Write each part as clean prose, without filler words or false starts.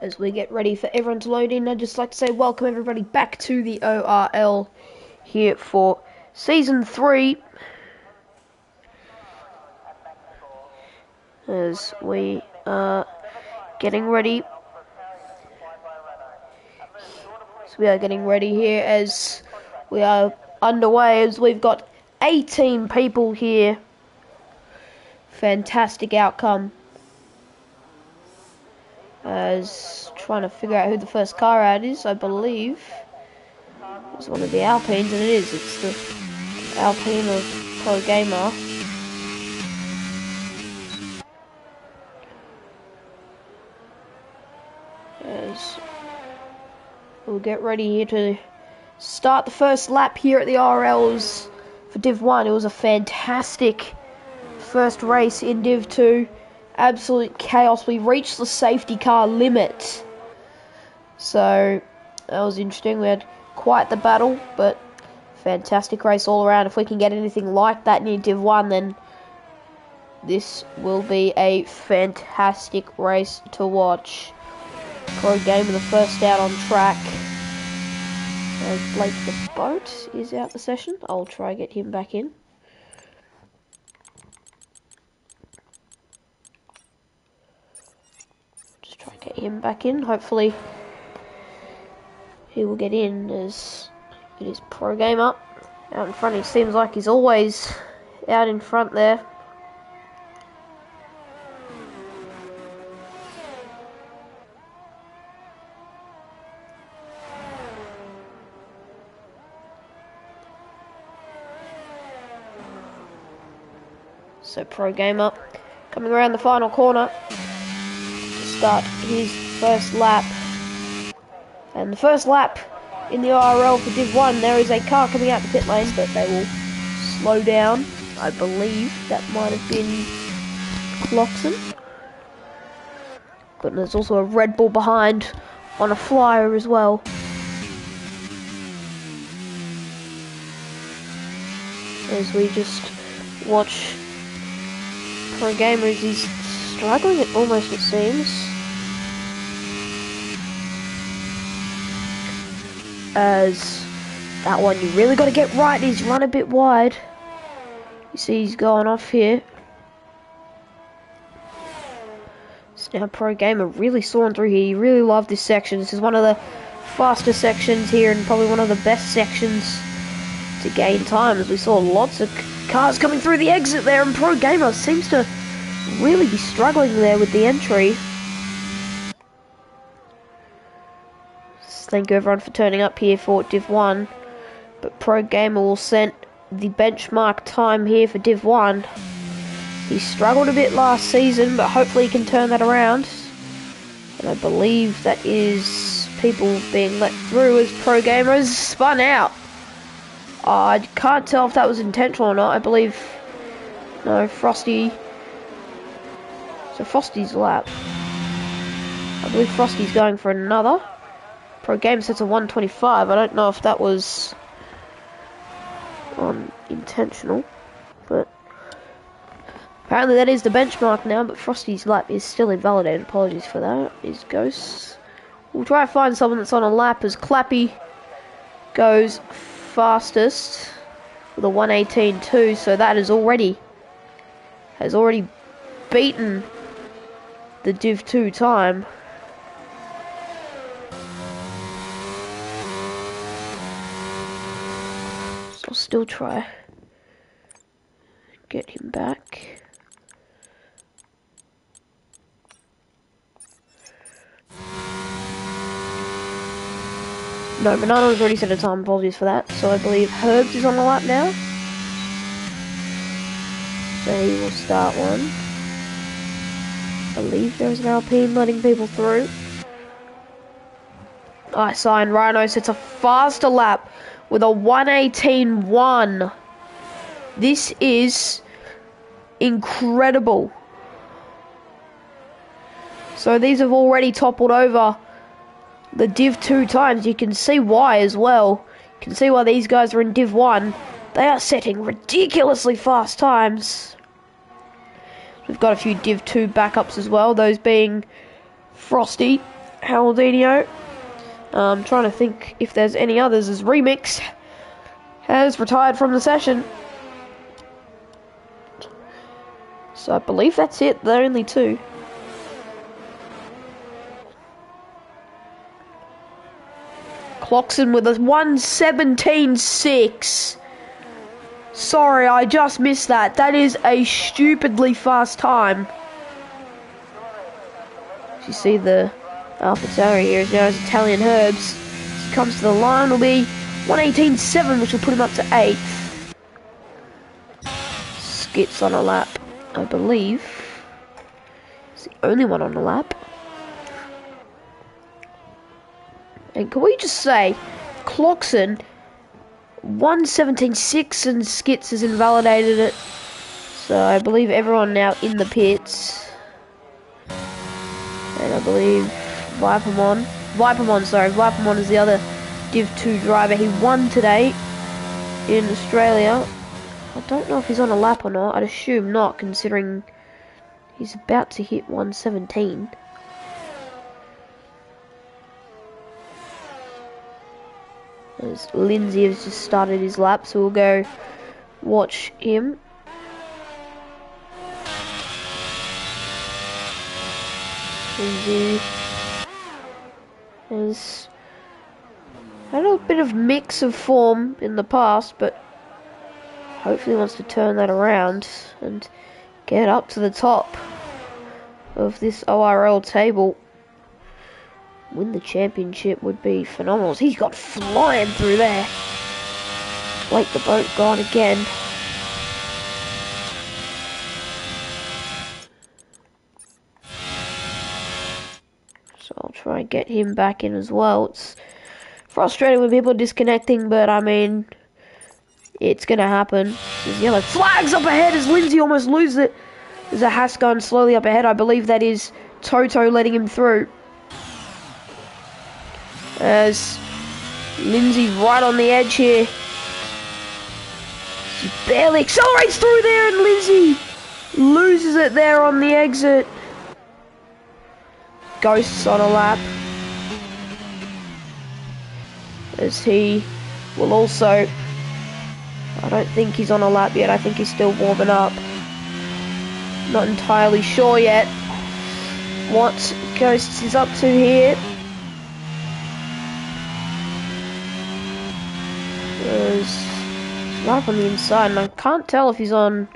As we get ready for everyone to load in, I'd just like to say welcome everybody back to the ORL here for Season 3. As we are getting ready. So we are getting ready here as we are underway, as we've got 18 people here. Fantastic outcome. As trying to figure out who the first car out is, I believe it's one of the Alpines, and it is. It's the Alpine of Pro Gamer. As we'll get ready here to start the first lap here at the RLs for Div 1. It was a fantastic first race in Div 2. Absolute chaos. We reached the safety car limit. So that was interesting. We had quite the battle, but fantastic race all around. If we can get anything like that in Div 1, then this will be a fantastic race to watch. Pro Gamer the first out on track. As Blake the Boat is out the session. I'll try get him back in. Just try get him back in. Hopefully he will get in, as it is Pro Gamer out in front. He seems like he's always out in front there. So Pro Gamer coming around the final corner to start his first lap. And the first lap in the RL for Div 1, there is a car coming out the pit lane, but they will slow down. I believe that might have been Cloxon. But there's also a Red Bull behind on a flyer as well. As we just watch Pro Gamer as he's struggling it almost, it seems. As that one you really got to get right, he's run a bit wide. You see he's going off here. So now Pro Gamer really sawing through here. You really love this section. This is one of the fastest sections here and probably one of the best sections to gain time, as we saw lots of cars coming through the exit there, and Pro Gamer seems to really be struggling there with the entry. Thank you everyone for turning up here for Div 1. But Pro Gamer will set the benchmark time here for Div 1. He struggled a bit last season, but hopefully he can turn that around. And I believe that is people being let through as Pro Gamer has spun out. I can't tell if that was intentional or not. I believe... No, Frosty... So Frosty's lap. I believe Frosty's going for another. Pro Gamer sets a 125. I don't know if that was intentional, but apparently that is the benchmark now. But Frosty's lap is still invalidated. Apologies for that. Is Ghosts. We'll try to find someone that's on a lap, as Clappy goes fastest with a 118.2. So that has already beaten the Div 2 time. So I'll still try get him back. No, Banana's already set a time, apologies for that. So I believe Herbs is on the lap now. So he will start one. I believe there's an Alpine letting people through. I signed Rhino sets a faster lap with a 118.1. This is incredible. So these have already toppled over the Div 2 times. You can see why as well. You can see why these guys are in Div 1. They are setting ridiculously fast times. We've got a few Div 2 backups as well, those being Frosty Haldinho. I'm trying to think if there's any others, as Remix has retired from the session. So I believe that's it. There are only two. Clockson with a 1:17.6. Sorry, I just missed that. That is a stupidly fast time. You see the AlphaTauri here is now as Italian Herbs. As he comes to the line, will be 1:18.7, which will put him up to 8th. Skits on a lap, I believe. It's the only one on the lap. And can we just say, Clockson, 1:17.6 and Skits has invalidated it. So I believe everyone now in the pits. And I believe Vipermon is the other Div 2 driver. He won today in Australia. I don't know if he's on a lap or not. I'd assume not, considering he's about to hit 1:17. As Lindsay has just started his lap, so we'll go watch him. Lindsay has had a bit of mix of form in the past, but hopefully wants to turn that around and get up to the top of this ORL table. Win the championship would be phenomenal. He's got flying through there. Blake the Boat gone again. So I'll try and get him back in as well. It's frustrating when people are disconnecting, but I mean, it's gonna happen. There's yellow flags up ahead as Lindsay almost loses it. There's a Haas gun slowly up ahead. I believe that is Toto letting him through. As Lindsay's right on the edge here. She barely accelerates through there, and Lindsay loses it there on the exit. Ghosts on a lap. As he will also... I don't think he's on a lap yet. I think he's still warming up. Not entirely sure yet what Ghosts is up to here. There's right on the inside, and I can't tell if he's on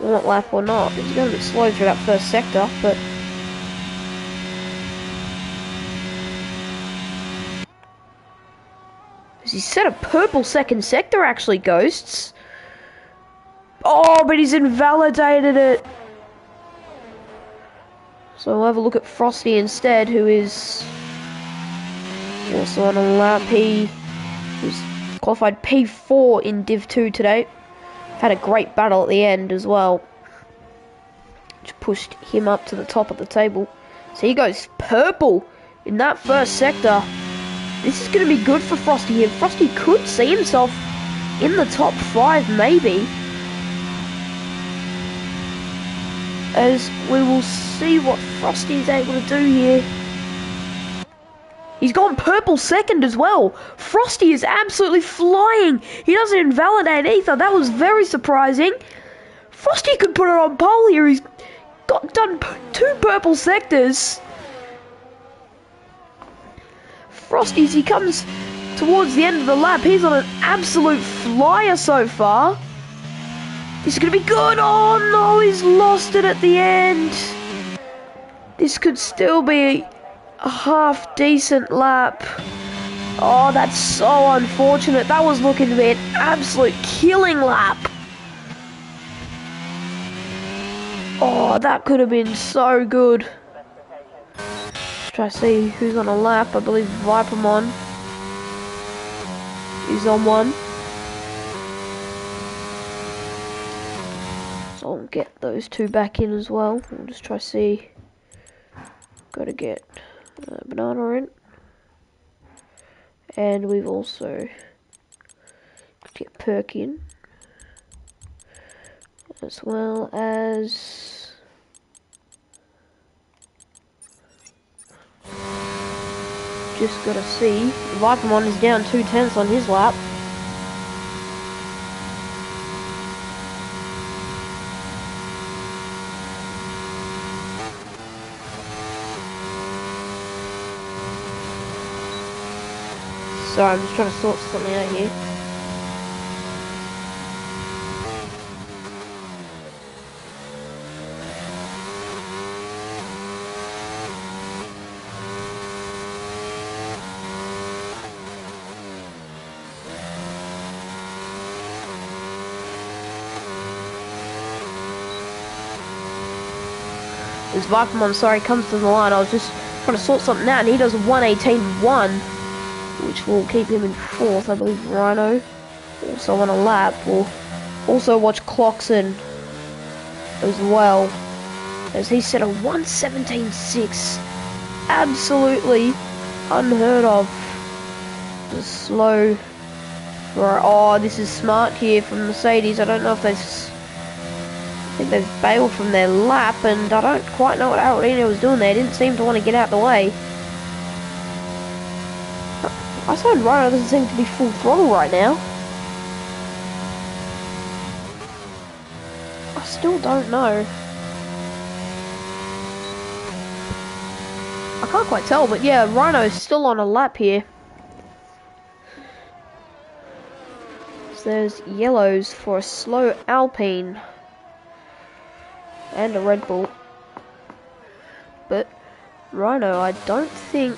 warm-up lap or not. He's going a bit slow through that first sector, but he set a purple second sector, actually, Ghosts. Oh, but he's invalidated it. So we'll have a look at Frosty instead, who is also on a lap. He was qualified P4 in Div 2 today. Had a great battle at the end as well, which pushed him up to the top of the table. So he goes purple in that first sector. This is going to be good for Frosty here. Frosty could see himself in the top 5 maybe. As we will see what Frosty is able to do here. He's gone purple second as well. Frosty is absolutely flying. He doesn't invalidate either. That was very surprising. Frosty could put it on pole here. He's done 2 purple sectors. Frosty, as he comes towards the end of the lap, he's on an absolute flyer so far. This is going to be good. Oh no, he's lost it at the end. This could still be a half decent lap. Oh, that's so unfortunate. That was looking to be an absolute killing lap. Oh, that could have been so good. Let's try to see who's on a lap. I believe Vipermon is on one. So I'll get those 2 back in as well. We'll just try to see. Got to get Banana in. And we've also got to get Perk in. As well as just got to see. Vipermon is down 2/10 on his lap. Sorry, I'm just trying to sort something out here. As Vipermon, sorry, comes to the line, I was just trying to sort something out, and he does a 1:18.1, which will keep him in 4th. I believe Rhino also on a lap. We'll also watch Cloxon as well, as he set a 1:17.6. Absolutely unheard of. Just slow for, oh, this is smart here from Mercedes. I don't know if I think they've bailed from their lap, and I don't quite know what Oceania was doing there. Didn't seem to want to get out the way. I said Rhino doesn't seem to be full throttle right now. I still don't know. I can't quite tell, but yeah, Rhino's still on a lap here. So there's yellows for a slow Alpine. And a Red Bull. But Rhino, I don't think...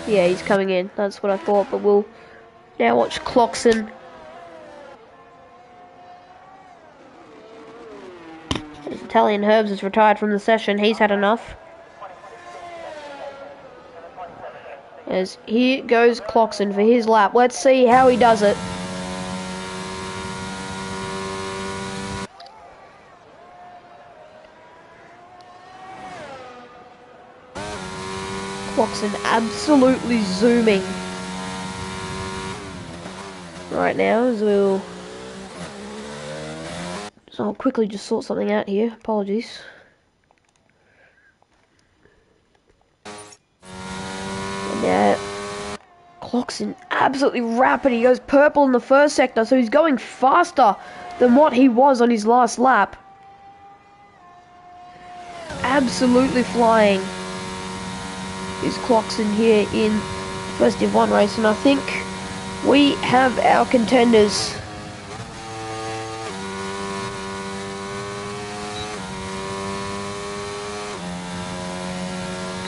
Yeah, he's coming in. That's what I thought. But we'll now watch Cloxon. As Italian Herbs has retired from the session. He's had enough. As here goes Cloxon for his lap. Let's see how he does it. Cloxon absolutely zooming right now, as we'll... So I'll quickly just sort something out here. Apologies. And now Cloxon absolutely rapid. He goes purple in the first sector, so he's going faster than what he was on his last lap. Absolutely flying is Cloxon here in the first Div 1 race, and I think we have our contenders.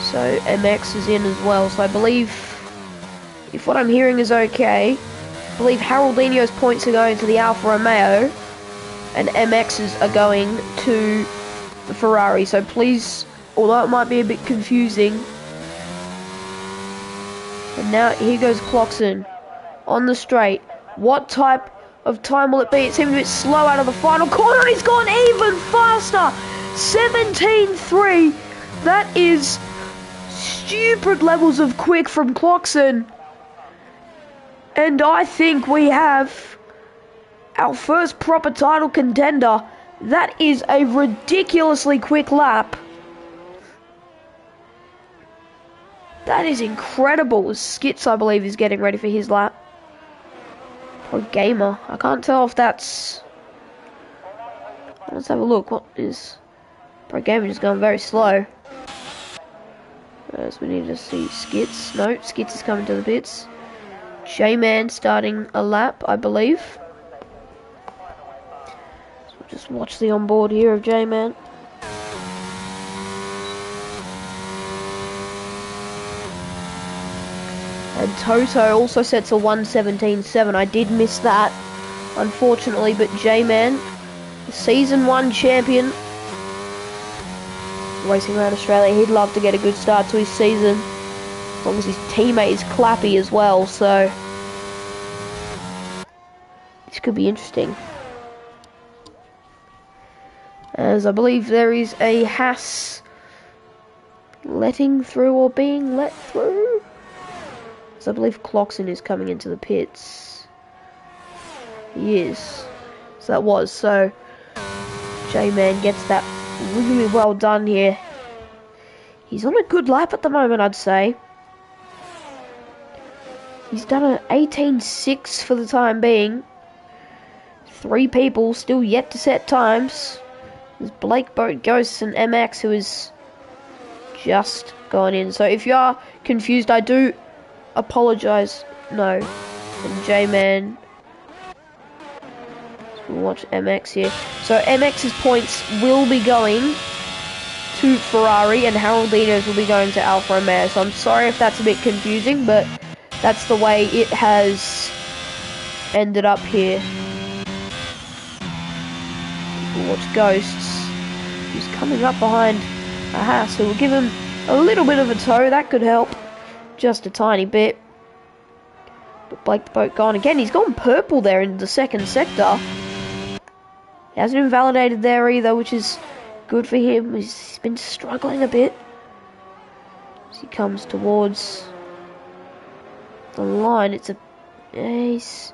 So MX is in as well, so I believe, if what I'm hearing is okay, I believe Haroldinho's points are going to the Alfa Romeo and MX's are going to the Ferrari. So please, although it might be a bit confusing. And now here goes Cloxon on the straight. What type of time will it be? It seemed a bit slow out of the final corner, and he's gone even faster. 17.3. That is stupid levels of quick from Cloxon. And I think we have our first proper title contender. That is a ridiculously quick lap. That is incredible. Skits, I believe, is getting ready for his lap. Or Gamer. I can't tell if that's... Let's have a look. What is... Pro Gamer just going very slow. So we need to see Skits. No, Skits is coming to the pits. J-Man starting a lap, I believe. So we'll just watch the onboard here of J-Man. And Toto also sets a 1:17.7. I did miss that, unfortunately, but J-Man, Season 1 champion, racing around Australia, he'd love to get a good start to his season, as long as his teammate is clappy as well, so this could be interesting. As I believe there is a Haas letting through or being let through. So I believe Cloxon is coming into the pits. He is. So that was. So J-Man gets that really well done here. He's on a good lap at the moment, I'd say. He's done an 18.6 for the time being. 3 people still yet to set times. There's Blake, Boat, Ghosts, and MX, who is just gone in. So if you are confused, I do apologise. No. And J-Man. So we'll watch MX here. So MX's points will be going to Ferrari, and Haroldino's will be going to Alfa Romeo. So I'm sorry if that's a bit confusing, but that's the way it has ended up here. We'll watch Ghosts, who's coming up behind a Haas, who will give him a little bit of a tow. That could help, just a tiny bit. But Blake the Boat gone again. He's gone purple there in the second sector. He hasn't invalidated there either, which is good for him. He's been struggling a bit as he comes towards the line. It's a ace.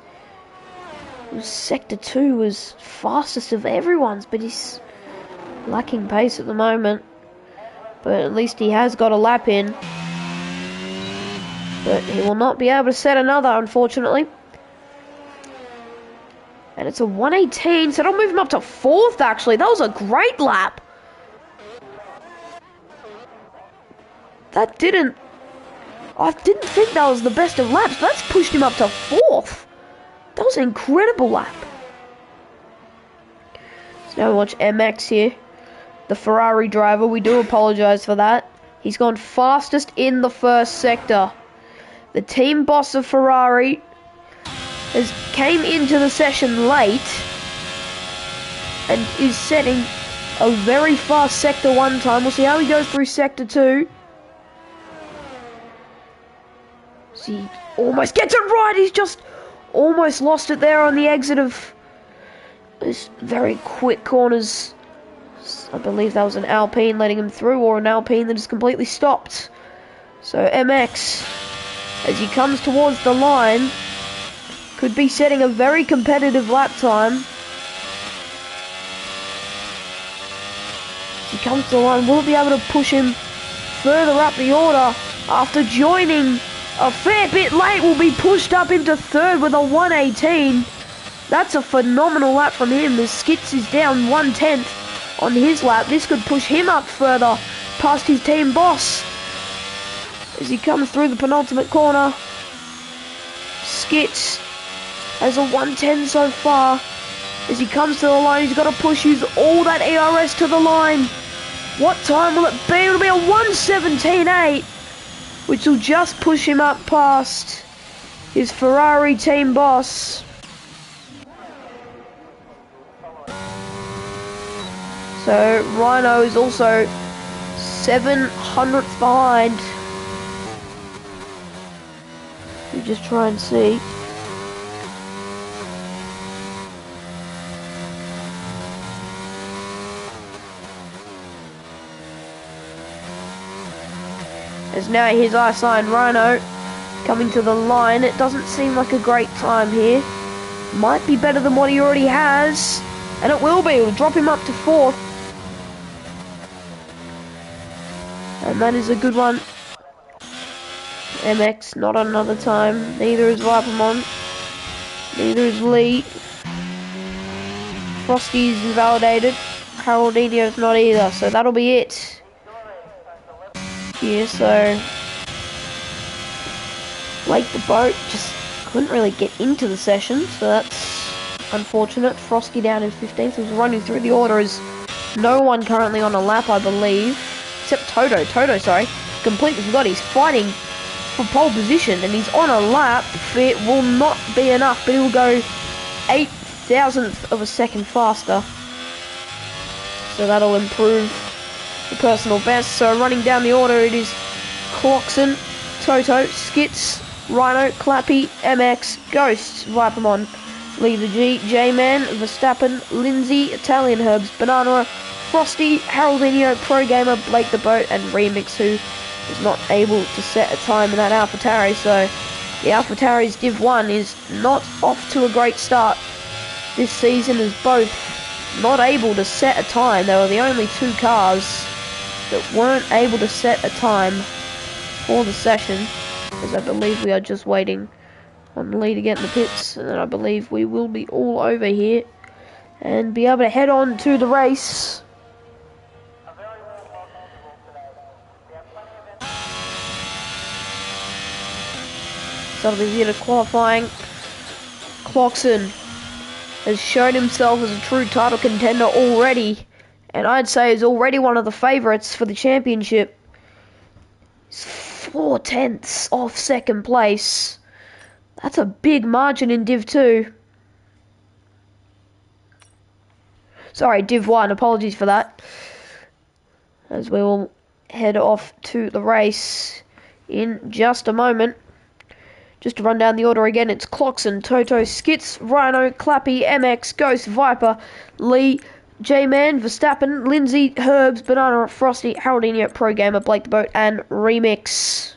Sector 2 was fastest of everyone's, but he's lacking pace at the moment. But at least he has got a lap in. But he will not be able to set another, unfortunately. And it's a 118, so that'll move him up to 4th, actually. That was a great lap. I didn't think that was the best of laps. That's pushed him up to 4th. That was an incredible lap. So now we watch MX here. The Ferrari driver. We do apologise for that. He's gone fastest in the first sector. The team boss of Ferrari came into the session late and is setting a very fast sector 1 time. We'll see how he goes through sector 2. See, he almost gets it right. He's just almost lost it there on the exit of this very quick corners. I believe that was an Alpine letting him through, or an Alpine that is completely stopped. So MX, as he comes towards the line, could be setting a very competitive lap time. As he comes to the line, will it be able to push him further up the order after joining a fair bit late? Will be pushed up into 3rd with a 118. That's a phenomenal lap from him, as Skits is down 1/10 on his lap. This could push him up further past his team boss. As he comes through the penultimate corner, Skits has a 110 so far. As he comes to the line, he's got to use all that ERS to the line. What time will it be? It'll be a 1:17.8, which will just push him up past his Ferrari team boss. So Rhino is also 700th behind. We just try and see. As now his eye-signed Rhino coming to the line. It doesn't seem like a great time here. Might be better than what he already has. And it will be. It'll drop him up to 4th. And that is a good one. MX, not on another time. Neither is Vipamon. Neither is Lee. Frosty is invalidated. Haroldino's not either. So that'll be it. Here, so Blake the Boat just couldn't really get into the session, so that's unfortunate. Frosty down in 15th, was running through the order as no one currently on a lap, I believe, except Toto. Toto, sorry, completely forgot he's fighting for pole position and he's on a lap. It will not be enough, but he will go 0.008 of a second faster, so that'll improve the personal best. So running down the order, it is Cloxon, Toto, Skits, Rhino, Clappy, MX, Ghost, Vipamon, Lee the G, J-Man, Verstappen, Lindsay, Italian Herbs, Banana, Frosty, Haroldino, Pro Gamer, Blake the Boat, and Remix, who is not able to set a time in that AlphaTauri. So the AlphaTauri's Div 1 is not off to a great start this season, as both not able to set a time. They were the only 2 cars that weren't able to set a time for the session, as I believe we are just waiting on the lead to get in the pits, and then I believe we will be all over here and be able to head on to the race. So that'll be the end of qualifying. Clarkson has shown himself as a true title contender already, and I'd say is already one of the favourites for the championship. He's 4/10 off second place. That's a big margin in Div 2. Sorry, Div 1, apologies for that. As we will head off to the race in just a moment. Just to run down the order again, it's Clarkson, Toto, Skits, Rhino, Clappy, MX, Ghost, Viper, Lee, J-Man, Verstappen, Lindsay, Herbs, Banana, Frosty, Haroldinho, Pro Gamer, Blake the Boat, and Remix.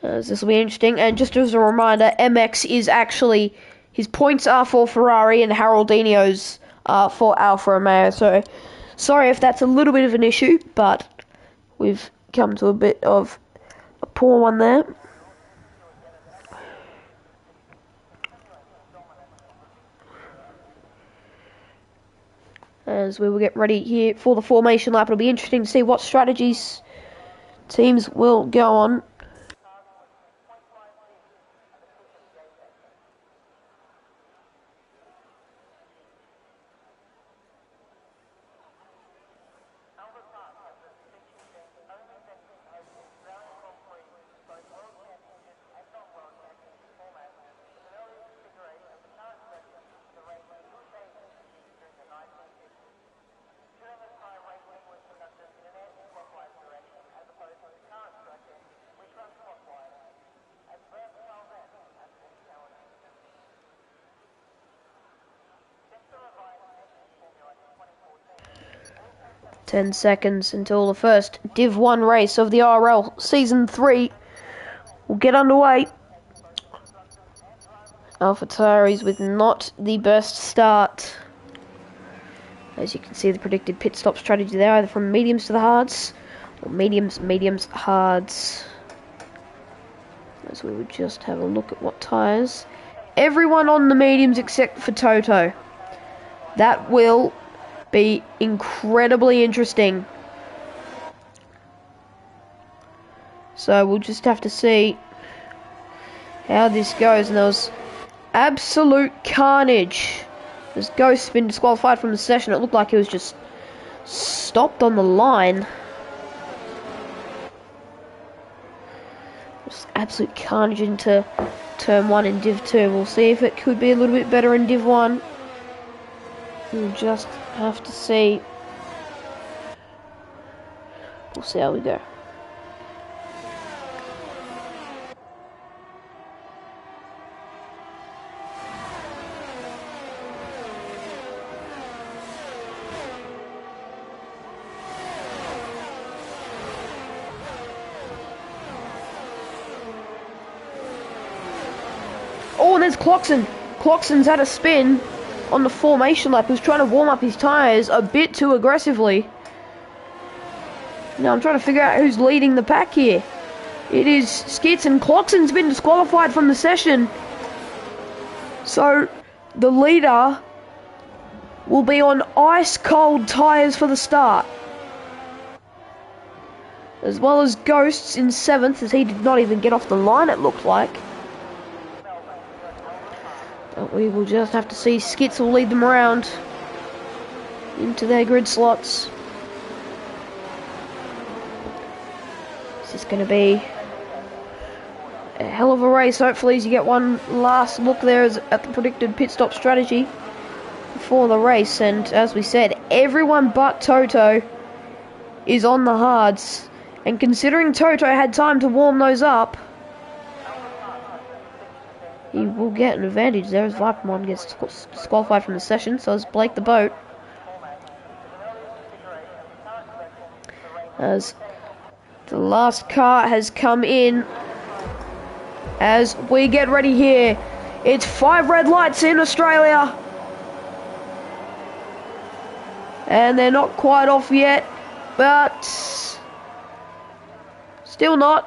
This will be interesting, and just as a reminder, MX is actually, his points are for Ferrari and Haroldinho's are for Alfa Romeo, so sorry if that's a little bit of an issue, but we've come to a bit of a poor one there. As we will get ready here for the formation lap, it'll be interesting to see what strategies teams will go on. Ten seconds until the first Div 1 race of the RL Season 3 will get underway. AlphaTauri's with not the best start. As you can see, the predicted pit stop strategy there, either from mediums to the hards, or mediums, hards. As we would just have a look at what tyres. Everyone on the mediums except for Toto. That will be incredibly interesting. So we'll just have to see how this goes. And there was absolute carnage. As Ghost's been disqualified from the session, it looked like he was just stopped on the line. Just absolute carnage into Turn 1 in Div 2. We'll see if it could be a little bit better in Div 1. We'll just have to see. We'll see how we go. Oh, and there's Clarkson. Clarkson's had a spin on the formation lap. He was trying to warm up his tyres a bit too aggressively. Now I'm trying to figure out who's leading the pack here. It is Skits, and Clarkson's been disqualified from the session. So the leader will be on ice cold tyres for the start. As well as Ghosts in 7th, as he did not even get off the line, it looked like. But we will just have to see. Skits will lead them around into their grid slots. This is going to be a hell of a race. Hopefully, as you get one last look there at the predicted pit stop strategy before the race. And as we said, everyone but Toto is on the hards. And considering Toto had time to warm those up, he will get an advantage there as Vipermon gets disqualified from the session, so is Blake the Boat. As the last car has come in, as we get ready here, it's 5 red lights in Australia. And they're not quite off yet, but still not.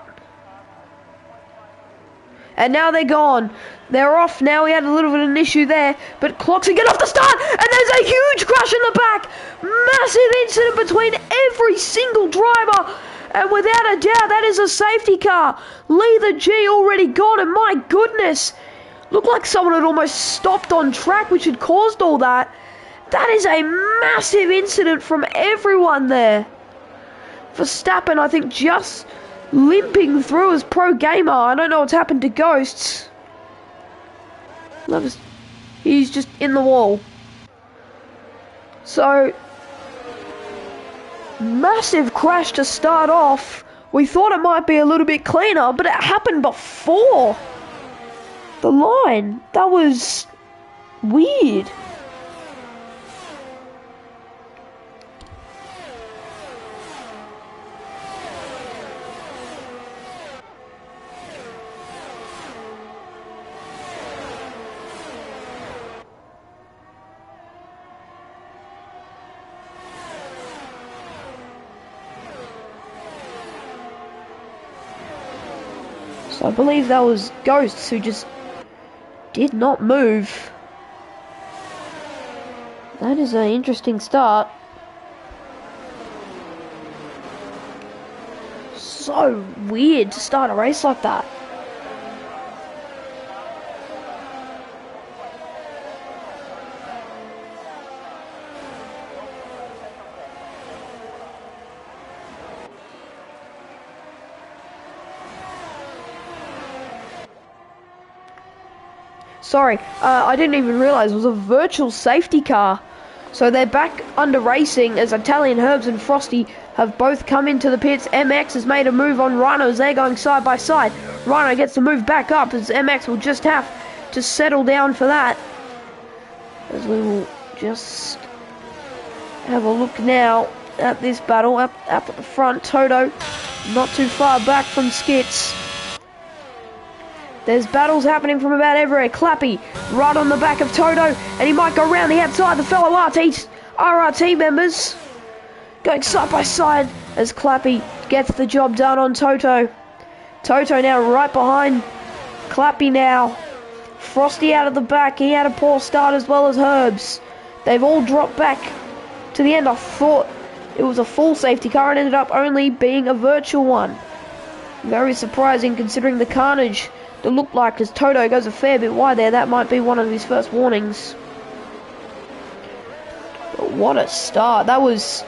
And now they're gone. They're off now. We had a little bit of an issue there, but clocks to get off the start, and there's a huge crash in the back. Massive incident between every single driver, and without a doubt, that is a safety car. Lee the G already got it. My goodness. Looked like someone had almost stopped on track, which had caused all that. That is a massive incident from everyone there. Verstappen, I think, just limping through as pro gamer. I don't know what's happened to Ghosts. He's just in the wall. So, massive crash to start off. We thought it might be a little bit cleaner, but it happened before the line. That was weird. So I believe that was Ghosts who just did not move. That is an interesting start. So weird to start a race like that. Sorry, I didn't even realise it was a virtual safety car. So they're back under racing as Italian Herbs and Frosty have both come into the pits. MX has made a move on Rhino as they're going side by side. Rhino gets to move back up as MX will just have to settle down for that. As we will just have a look now at this battle. Up at the front, Toto not too far back from Skits. There's battles happening from about everywhere. Clappy right on the back of Toto, and he might go round the outside. The fellow RRT members going side by side as Clappy gets the job done on Toto. Toto now right behind Clappy now. Frosty out of the back. He had a poor start as well as Herbs. They've all dropped back to the end. I thought it was a full safety car and ended up only being a virtual one. Very surprising considering the carnage that looked like, as Toto goes a fair bit wide there. That might be one of his first warnings. But what a start. That was...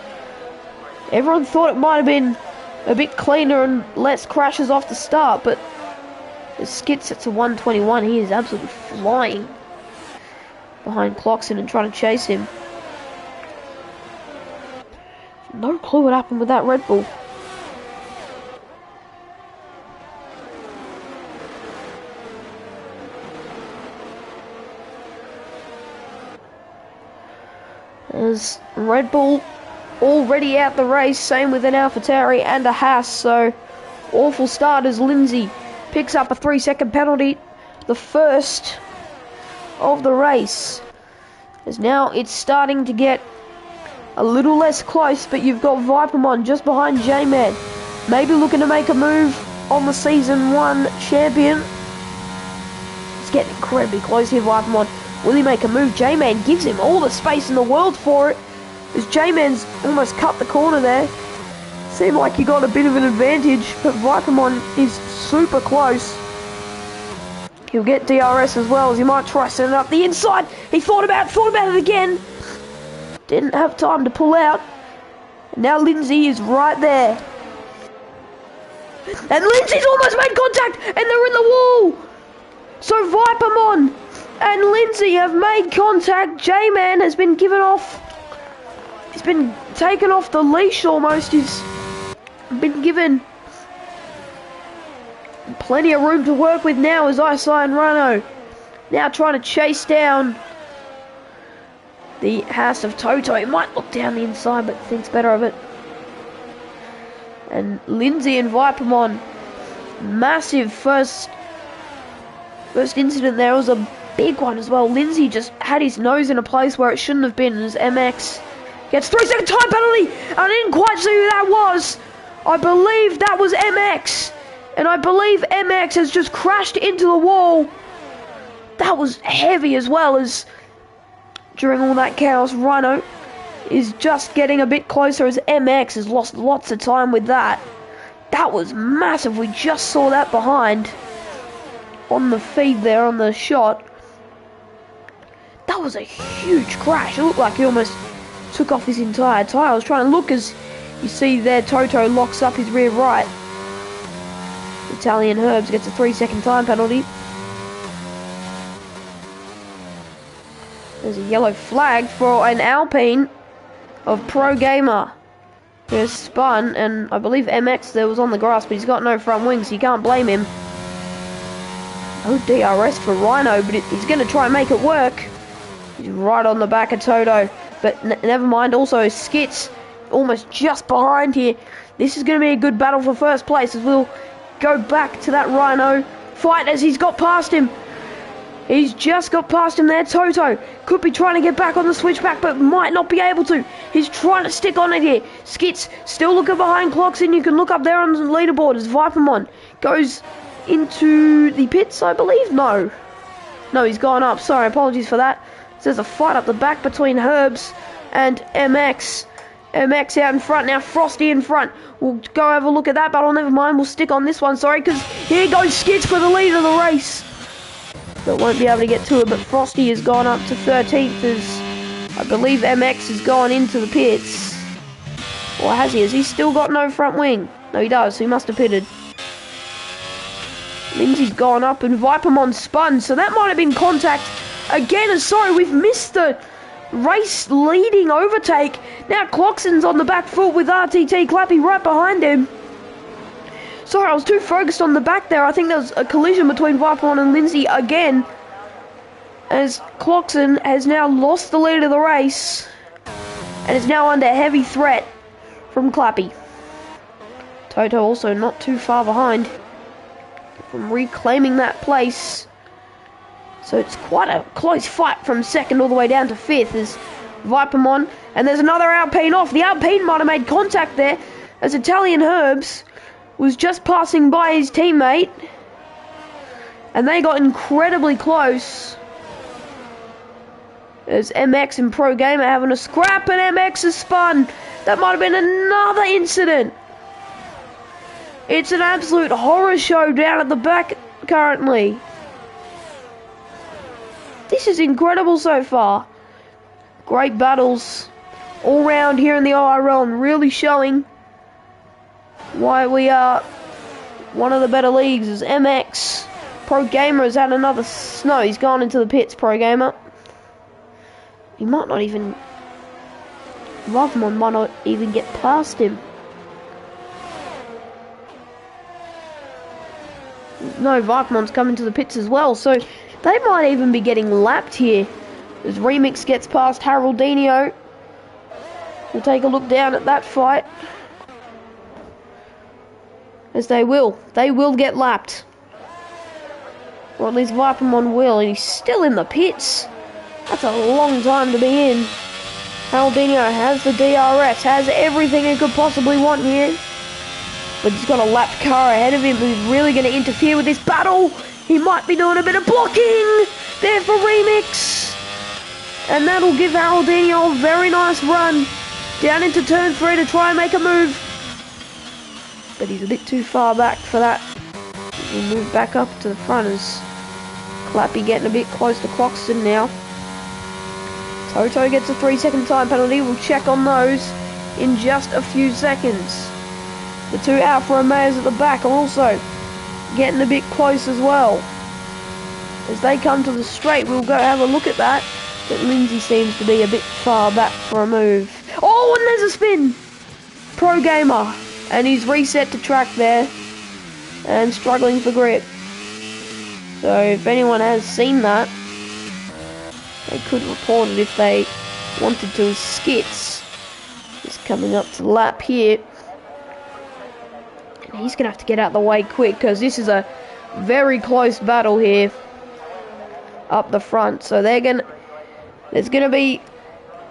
Everyone thought it might have been a bit cleaner and less crashes off the start, but the Skid sets a 121. He is absolutely flying behind Cloxon and trying to chase him. No clue what happened with that Red Bull. There's Red Bull already out the race, same with an AlphaTauri and a Haas, so awful start as Lindsay picks up a 3-second penalty, the first of the race. As now it's starting to get a little less close, but you've got Vipermon just behind J-Man, maybe looking to make a move on the Season 1 champion. It's getting incredibly close here, Vipermon. Will he make a move? J-Man gives him all the space in the world for it, as J-Man's almost cut the corner there. Seemed like he got a bit of an advantage, but Vipermon is super close. He'll get DRS as well, as he might try setting up the inside. He thought about it again. Didn't have time to pull out. And now Lindsay is right there. And Lindsay's almost made contact, and they're in the wall. So Vipermon and Lindsay have made contact. J-Man has been given off. He's been taken off the leash almost. He's been given plenty of room to work with now as ISI and Rhino now trying to chase down the Haas of Toto. He might look down the inside but thinks better of it. And Lindsay and Vipermon, massive first incident there. It was a big one as well. Lindsay just had his nose in a place where it shouldn't have been as MX Gets 3-second time penalty. I didn't quite see who that was. I believe that was MX. And I believe MX has just crashed into the wall. That was heavy as well, as during all that chaos, Rhino is just getting a bit closer as MX has lost lots of time with that. That was massive. We just saw that behind on the feed there on the shot. That was a huge crash. It looked like he almost took off his entire tyre. I was trying to look as you see there Toto locks up his rear right. Italian Herbs gets a 3-second time penalty. There's a yellow flag for an Alpine of Pro Gamer. Who has spun, and I believe MX there was on the grass, but he's got no front wing, so you can't blame him. No DRS for Rhino, but he's going to try and make it work. He's right on the back of Toto, but never mind. Also, Skits almost just behind here. This is going to be a good battle for first place, as we'll go back to that Rhino fight as he's got past him. He's just got past him there. Toto could be trying to get back on the switchback, but might not be able to. He's trying to stick on it here. Skits still looking behind Clockson. You can look up there on the leaderboard as Vipermon goes into the pits, I believe. No, he's gone up. Sorry, apologies for that. So there's a fight up the back between Herbs and MX. MX out in front now. Frosty in front. We'll go have a look at that battle. Never mind. We'll stick on this one. Sorry, because here goes Skits for the lead of the race. But won't be able to get to it. But Frosty has gone up to 13th as I believe MX has gone into the pits. Or has he? Has he still got no front wing? No, he does. So he must have pitted. Lindsay's gone up and Vipermon spun. So that might have been contact again. And sorry, we've missed the race leading overtake. Now Clockson's on the back foot with RTT Clappy right behind him. Sorry, I was too focused on the back there. I think there was a collision between Vipermon and Lindsay again, as Clockson has now lost the lead of the race and is now under heavy threat from Clappy. Toto also not too far behind from reclaiming that place. So it's quite a close fight from second all the way down to fifth as Vipermon, and there's another Alpine off. The Alpine might have made contact there as Italian Herbs was just passing by his teammate, and they got incredibly close as MX and Pro Gamer having a scrap, and MX has spun. That might have been another incident. It's an absolute horror show down at the back currently. This is incredible so far. Great battles all round here in the IRL, and really showing why we are one of the better leagues. As MX Pro Gamer has had another snow. He's gone into the pits, Pro Gamer. He might not even, Vipermon might not even get past him. No, Vipermon's coming to the pits as well, so they might even be getting lapped here as Remix gets past Haroldinho. We'll take a look down at that fight, as they will get lapped, or at least Vipermon will, and he's still in the pits. That's a long time to be in. Haroldinho has the DRS, has everything he could possibly want here, but he's got a lapped car ahead of him who's really going to interfere with this battle. He might be doing a bit of blocking there for Remix, and that'll give Haroldinho a very nice run down into turn 3 to try and make a move. But he's a bit too far back for that. We'll move back up to the front as Clappy getting a bit close to Clockston now. Toto gets a 3-second time penalty. We'll check on those in just a few seconds. The two Alfa Romeos at the back are also getting a bit close as well. As they come to the straight, we'll go have a look at that. But Lindsay seems to be a bit far back for a move. Oh, and there's a spin! Pro Gamer. And he's reset to track there and struggling for grip. So if anyone has seen that, they could report it if they wanted to. Skits is coming up to the lap here, and he's gonna have to get out the way quick because this is a very close battle here up the front. So there's gonna be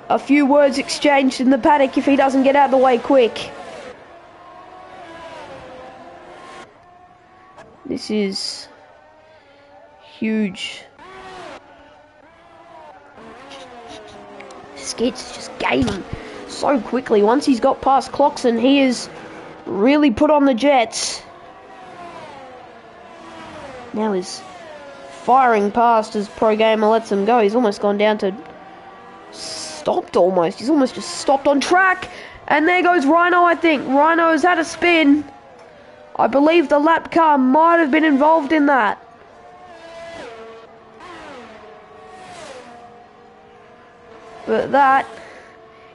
a few words exchanged in the paddock if he doesn't get out of the way quick. This is huge. Skits is just gaining so quickly. Once he's got past Cloxon, he is really put on the jets. Now he's firing past as Pro Gamer lets him go. He's almost gone down to... stopped almost. He's almost just stopped on track. And there goes Rhino, I think. Rhino has had a spin. I believe the lap car might have been involved in that. But that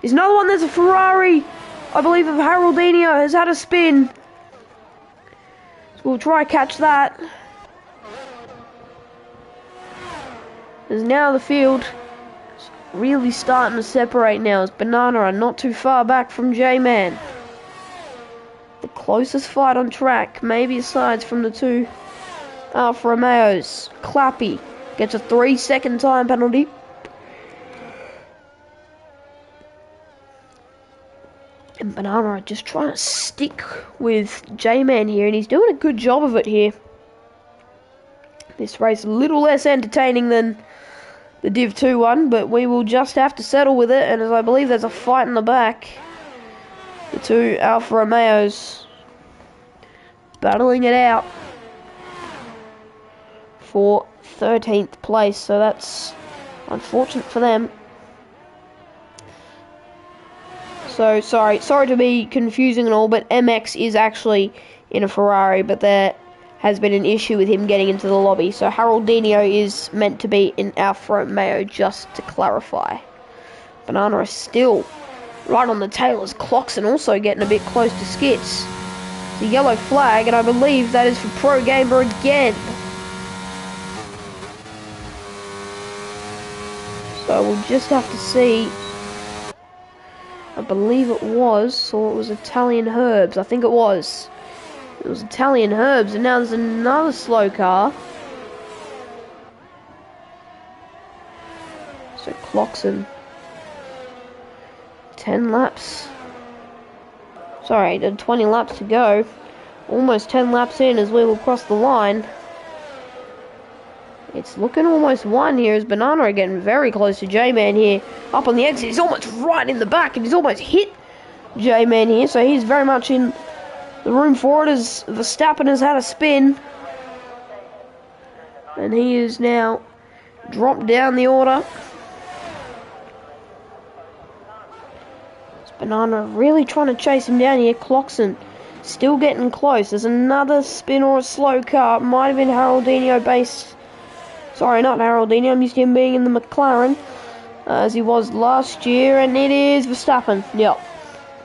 is another one. There's a Ferrari, I believe, of Haroldinho has had a spin. So we'll try catch that. As now the field is really starting to separate now, as Banana are not too far back from J-Man. The closest fight on track, maybe aside from the two Alfa Romeos. Clappy gets a 3-second time penalty. And Banana are just trying to stick with J-Man here, and he's doing a good job of it here. This race a little less entertaining than the Div 2 one, but we will just have to settle with it, and as I believe there's a fight in the back. The two Alfa Romeos battling it out for 13th place, so that's unfortunate for them. So, sorry to be confusing and all, but MX is actually in a Ferrari, but there has been an issue with him getting into the lobby. So, Haroldinho is meant to be in Alfa Romeo, just to clarify. Banana is still right on the tail as Cloxon also getting a bit close to Skits. The yellow flag, and I believe that is for Pro Gamer again. So, we'll just have to see. I believe it was, or it was Italian Herbs. I think it was. It was Italian Herbs, and now there's another slow car. So Cloxon. 10 laps. Sorry, 20 laps to go. Almost 10 laps in as we will cross the line. It's looking almost one here as Banana are getting very close to J-Man here. Up on the exit, he's almost right in the back and he's almost hit J-Man here. So he's very much in the room for it as Verstappen has had a spin. And he is now dropped down the order. It's Banana really trying to chase him down here. Cloxon still getting close. There's another spin or a slow car. Might have been Haroldinho based. Sorry, not Haroldinho. I'm used to him being in the McLaren, as he was last year, and it is Verstappen. Yep.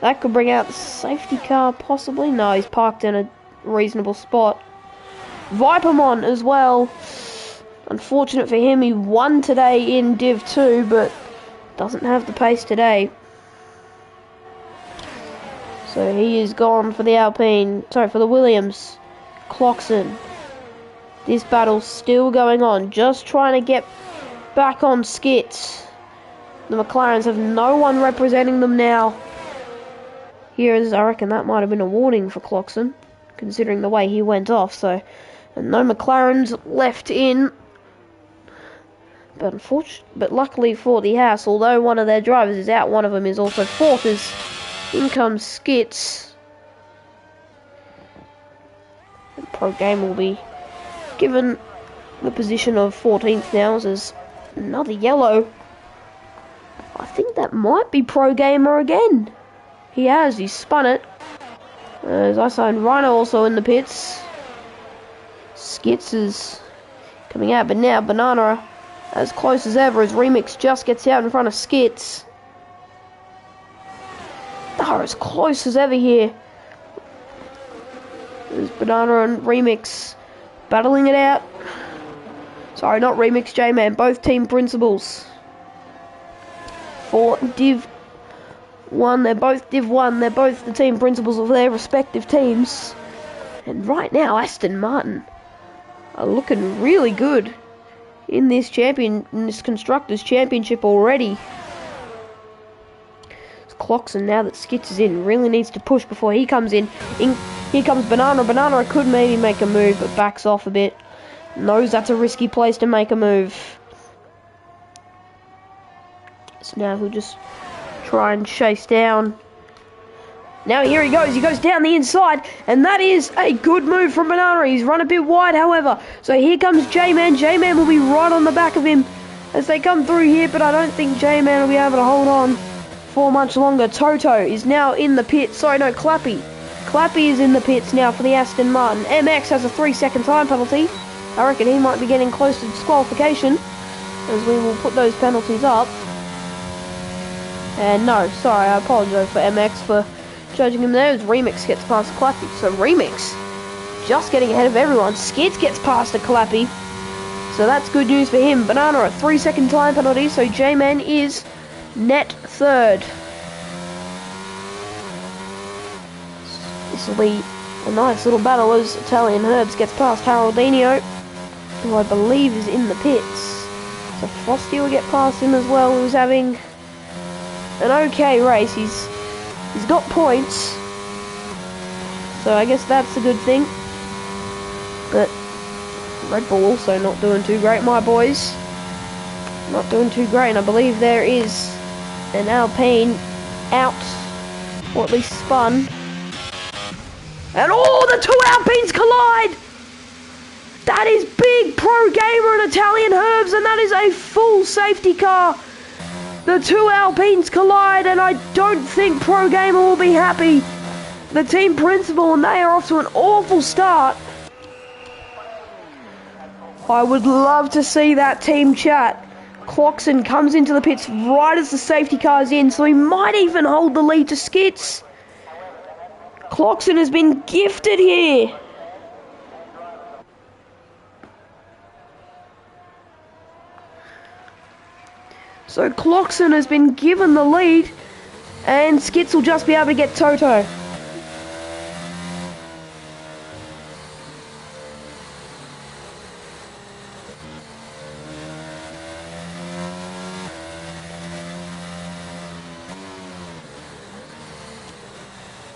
That could bring out the safety car, possibly. No, he's parked in a reasonable spot. Vipermon as well. Unfortunate for him, he won today in Div 2, but doesn't have the pace today. So he is gone for the Alpine. Sorry, for the Williams. Cloxon. This battle's still going on, just trying to get back on Skits. The McLarens have no one representing them now. Here is, I reckon that might have been a warning for Cloxon, considering the way he went off. So, and no McLarens left in. But luckily for the house, although one of their drivers is out, one of them is also fourth, as in comes Skits. And Pro Game will be given the position of 14th now, as another yellow. I think that might be Pro Gamer again. He's spun it. As I signed Rhino also in the pits. Skits is coming out, but now Banana as close as ever as Remix just gets out in front of Skits. They're as close as ever here. There's Banana and Remix battling it out. Sorry, not Remix, J-Man. Both team principals. For Div 1. They're both Div 1. They're both the team principals of their respective teams. And right now, Aston Martin are looking really good in this Constructors' Championship already. Cloxon, now that Skits is in, really needs to push before he comes in. Here comes Banana. Banana could maybe make a move, but backs off a bit. Knows that's a risky place to make a move. So now he'll just try and chase down. Now here he goes down the inside, and that is a good move from Banana. He's run a bit wide, however. So here comes J-Man. J-Man will be right on the back of him as they come through here, but I don't think J-Man will be able to hold on for much longer. Toto is now in the pit. Sorry, no, Clappy. Clappy is in the pits now for the Aston Martin. MX has a 3-second time penalty. I reckon he might be getting close to disqualification, as we will put those penalties up. And no, sorry, I apologise for MX for judging him there, as Remix gets past Clappy. So Remix just getting ahead of everyone. Skids gets past a Clappy. So that's good news for him. Banana a 3-second time penalty, so J-Man is net third. This will be a nice little battle as Italian Herbs gets past Haroldinho, who I believe is in the pits. So Frosty will get past him as well, who's having an okay race. He's got points, so I guess that's a good thing. But Red Bull also not doing too great, my boys. Not doing too great, and I believe there is an Alpine out, or at least spun. And oh, the two Alpines collide! That is big. Pro Gamer and Italian Herbs, and that is a full safety car. The two Alpines collide, and I don't think Pro Gamer will be happy. The team principal, and they are off to an awful start. I would love to see that team chat. Cloxon comes into the pits right as the safety car's in, so he might even hold the lead to Skits. Cloxon has been gifted here. So Cloxon has been given the lead, and Skits will just be able to get Toto.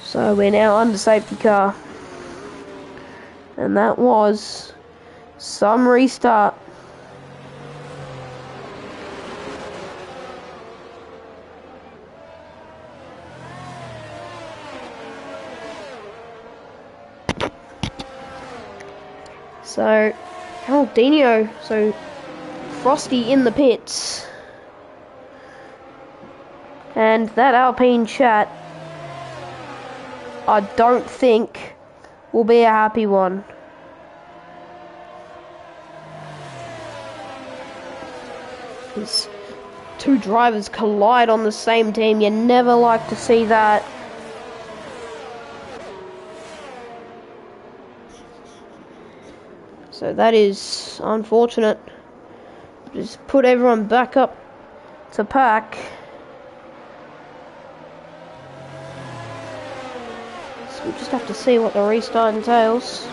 So we're now under safety car. And that was some restart. So Haroldinho, so Frosty in the pits. And that Alpine chat, I don't think will be a happy one. As two drivers collide on the same team, you never like to see that. So that is unfortunate. Just put everyone back up to pack. So we'll just have to see what the restart entails.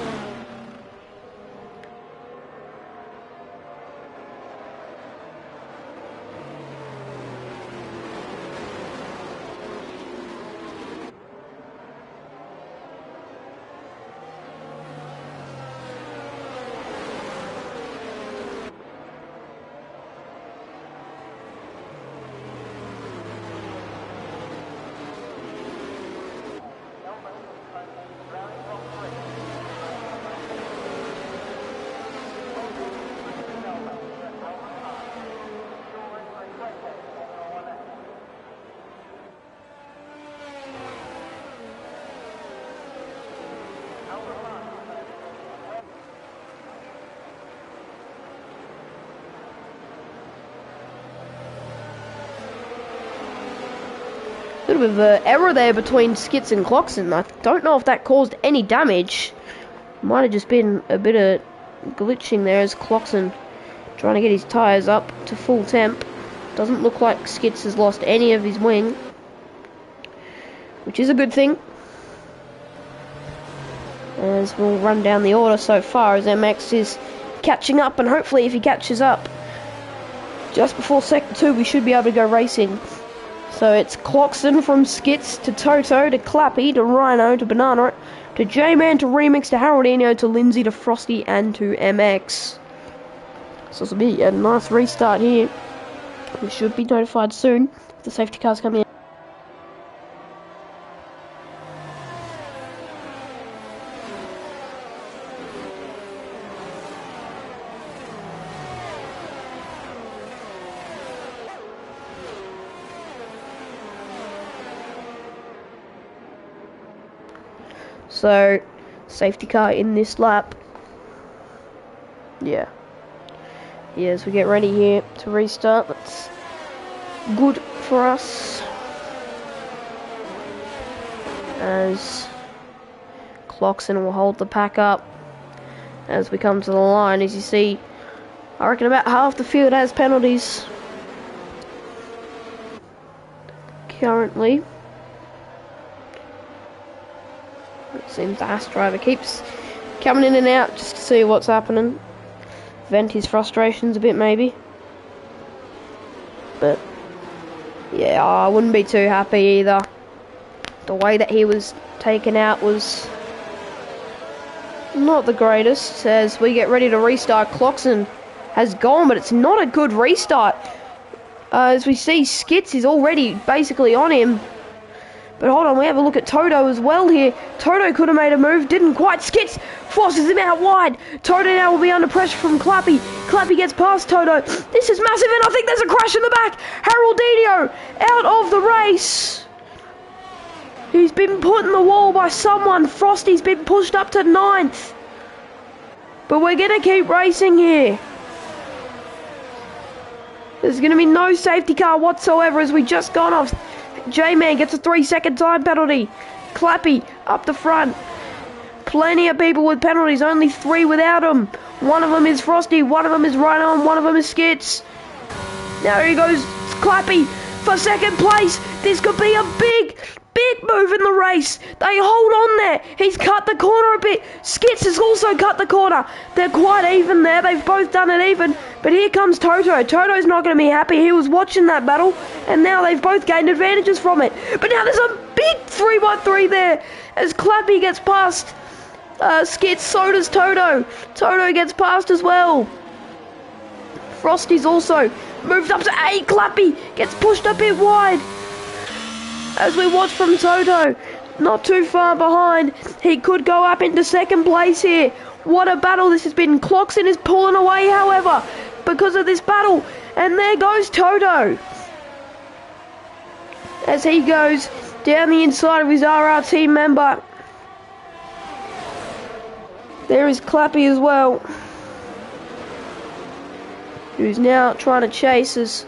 Bit of an error there between Skits and Cloxon. I don't know if that caused any damage. Might have just been a bit of glitching there as Cloxon trying to get his tyres up to full temp. Doesn't look like Skits has lost any of his wing, which is a good thing. As we'll run down the order so far as MX is catching up, and hopefully if he catches up just before sector 2 we should be able to go racing. So it's Cloxon from Skits to Toto to Clappy to Rhino to Banana to J-Man to Remix to Haroldino to Lindsay to Frosty and to MX. So this will be a nice restart here. We should be notified soon if the safety cars come in. So, safety car in this lap. Yeah. As we get ready here to restart. That's good for us. As Cloxon will hold the pack up as we come to the line. As you see, I reckon about half the field has penalties currently. It seems the Haas driver keeps coming in and out just to see what's happening. Vent his frustrations a bit maybe. But yeah, I wouldn't be too happy either. The way that he was taken out was not the greatest. As we get ready to restart, Cloxon has gone, but it's not a good restart. As we see, Skits is already basically on him. But hold on, we have a look at Toto as well here. Toto could have made a move, didn't quite. Skits forces him out wide. Toto now will be under pressure from Clappy. Clappy gets past Toto. This is massive, and I think there's a crash in the back. Haroldino out of the race. He's been put in the wall by someone. Frosty's been pushed up to 9th. But we're going to keep racing here. There's going to be no safety car whatsoever as we just gone off. J-Man gets a 3-second time penalty. Clappy up the front. Plenty of people with penalties, only 3 without them. One of them is Frosty, one of them is Rhino, and one of them is Skits. Now here he goes, Clappy for 2nd place. This could be a big move in the race. They hold on there. He's cut the corner a bit. Skits has also cut the corner. They're quite even there. They've both done it even. But here comes Toto. Toto's not going to be happy. He was watching that battle, and now they've both gained advantages from it. But now there's a big 3-by-3 there as Clappy gets past Skits. So does Toto. Toto gets past as well. Frosty's also moved up to 8. Clappy gets pushed a bit wide. As we watch from Toto, not too far behind. He could go up into 2nd place here. What a battle this has been. Cloxon is pulling away, however, because of this battle. And there goes Toto. As he goes down the inside of his RRT member. There is Clappy as well, who's now trying to chase as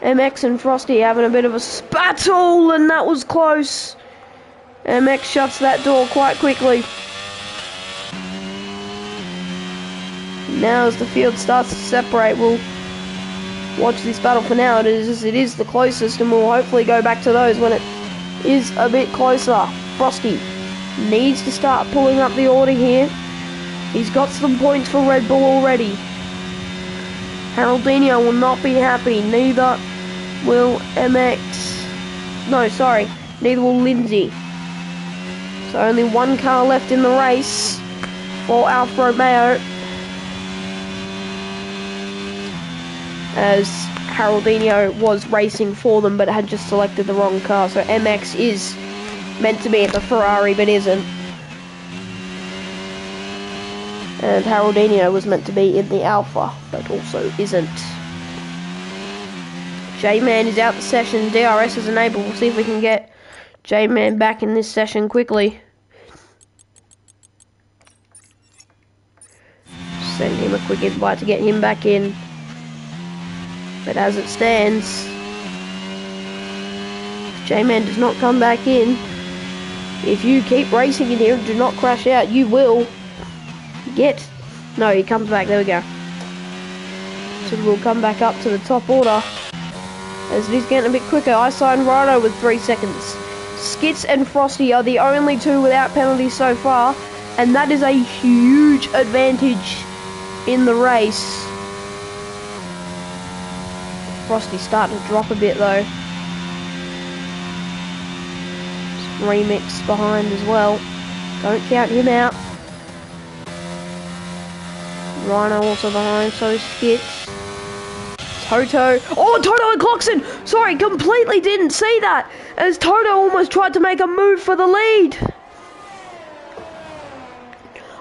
MX and Frosty having a bit of a spattle, and that was close. MX shuts that door quite quickly. Now as the field starts to separate, we'll watch this battle. For now it is the closest, and we'll hopefully go back to those when it is a bit closer. Frosty needs to start pulling up the order here. He's got some points for Red Bull already. Haroldino will not be happy, neither will MX. No, sorry, neither will Lindsay. So only 1 car left in the race for Alfa Romeo, as Haroldino was racing for them but had just selected the wrong car. So MX is meant to be at the Ferrari but isn't. And Haroldino was meant to be in the Alpha, but also isn't. J-Man is out the session. DRS is enabled. We'll see if we can get J-Man back in this session quickly. Send him a quick invite to get him back in. But as it stands, if J-Man does not come back in, if you keep racing in here and do not crash out, you will get... No, he comes back. There we go. So we'll come back up to the top order as it is getting a bit quicker. I signed Rhino with 3 seconds. Skits and Frosty are the only 2 without penalties so far, and that is a huge advantage in the race. Frosty's starting to drop a bit though. Remix behind as well. Don't count him out. Rhino also behind, so is Skits. Toto. Oh, Toto and Cloxon! Sorry, completely didn't see that, as Toto almost tried to make a move for the lead.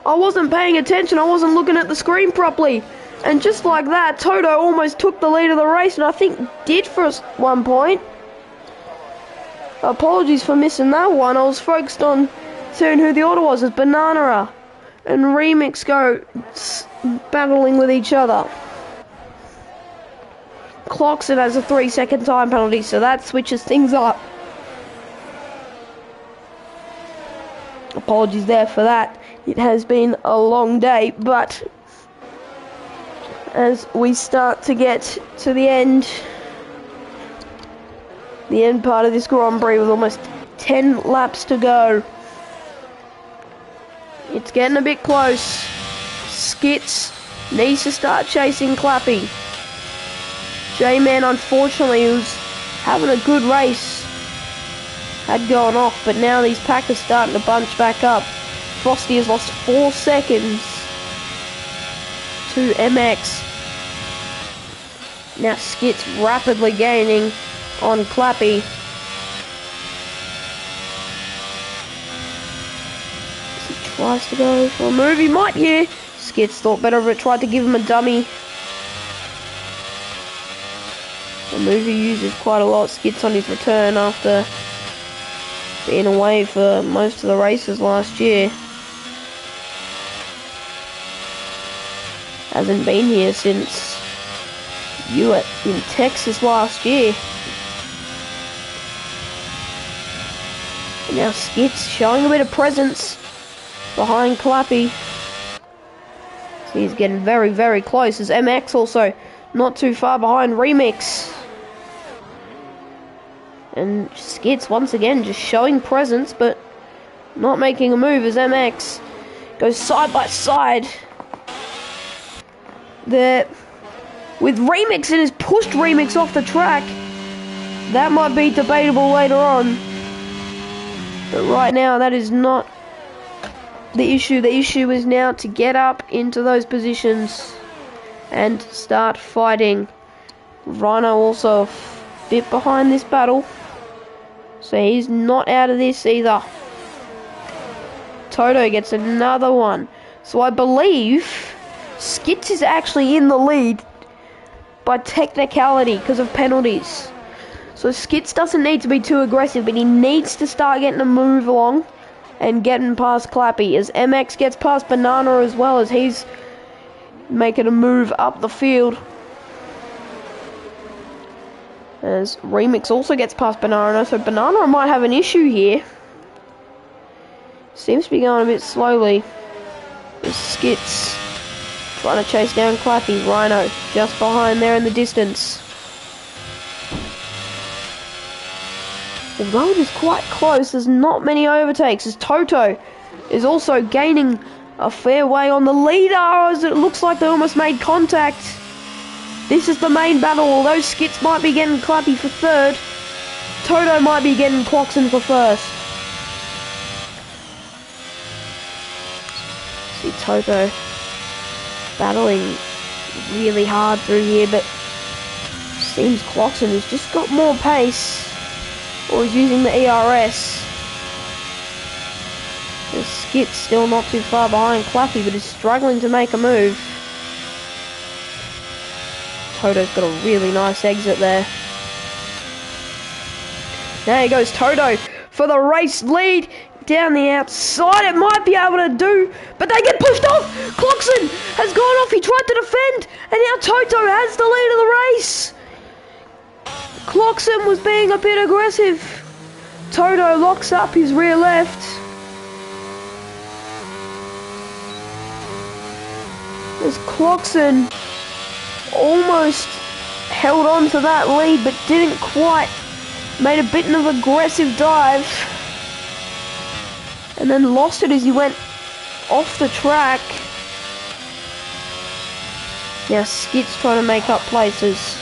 I wasn't paying attention, I wasn't looking at the screen properly. And just like that, Toto almost took the lead of the race, and I think did for one point. Apologies for missing that one. I was focused on seeing who the order was, as Banana and Remix go battling with each other. Cloxon has a 3-second time penalty, so that switches things up. Apologies there for that. It has been a long day, but as we start to get to the end part of this Grand Prix with almost 10 laps to go. It's getting a bit close. Skits needs to start chasing Clappy. J-Man, unfortunately, who's having a good race, had gone off, but now these pack are starting to bunch back up. Frosty has lost 4 seconds to MX. Now Skits rapidly gaining on Clappy. He tries to go for a move, he might here. Skits thought better of it, tried to give him a dummy. The move he uses quite a lot. Skits on his return after being away for most of the races last year. Hasn't been here since you were in Texas last year. And now Skits showing a bit of presence behind Clappy. So he's getting very, very close, as MX also not too far behind Remix. And Skits once again just showing presence, but not making a move, as MX goes side by side there with Remix, and has pushed Remix off the track. That might be debatable later on, but right now that is not the issue. The issue is now to get up into those positions and start fighting. Rhino also a bit behind this battle, so he's not out of this either. Toto gets another one. So I believe Skits is actually in the lead by technicality because of penalties. So Skits doesn't need to be too aggressive, but he needs to start getting a move along and getting past Clappy, as MX gets past Banana as well, as he's making a move up the field. As Remix also gets past Banana, so Banana might have an issue here. Seems to be going a bit slowly. There's Skits trying to chase down Clappy. Rhino just behind there in the distance. Although it is quite close, there's not many overtakes, as Toto is also gaining a fair way on the leader, as it looks like they almost made contact. This is the main battle. Although Skits might be getting Clappy for third, Toto might be getting Cloxon for first. See Toto battling really hard through here, but seems Cloxon has just got more pace, or is using the ERS. The Skit's still not too far behind Clappy, but is struggling to make a move. Toto's got a really nice exit there. There goes Toto for the race lead down the outside. It might be able to do, but they get pushed off. Cloxon has gone off. He tried to defend, and now Toto has the lead of the race. Cloxon was being a bit aggressive. Toto locks up his rear left. As Cloxon almost held on to that lead, but didn't quite. Made a bit of an aggressive dive, and then lost it as he went off the track. Now Skit's trying to make up places.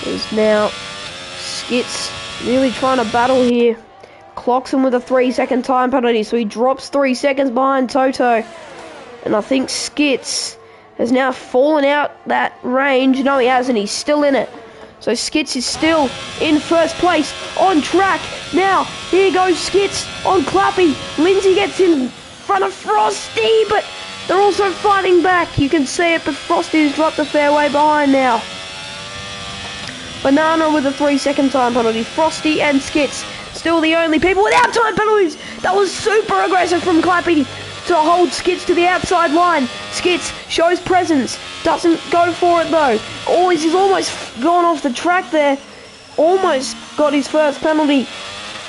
Is now Skits really trying to battle here. Clocks him with a 3-second time penalty, so he drops 3 seconds behind Toto. And I think Skits has now fallen out that range. No, he hasn't. He's still in it. So Skits is still in first place, on track. Now, here goes Skits on Clappy. Lindsay gets in front of Frosty, but they're also fighting back. You can see it, but Frosty has dropped a fair way behind now. Banana with a 3-second time penalty. Frosty and Skits still the only people without time penalties. That was super aggressive from Clappy to hold Skits to the outside line. Skits shows presence, doesn't go for it though. He's almost gone off the track there. Almost got his first penalty.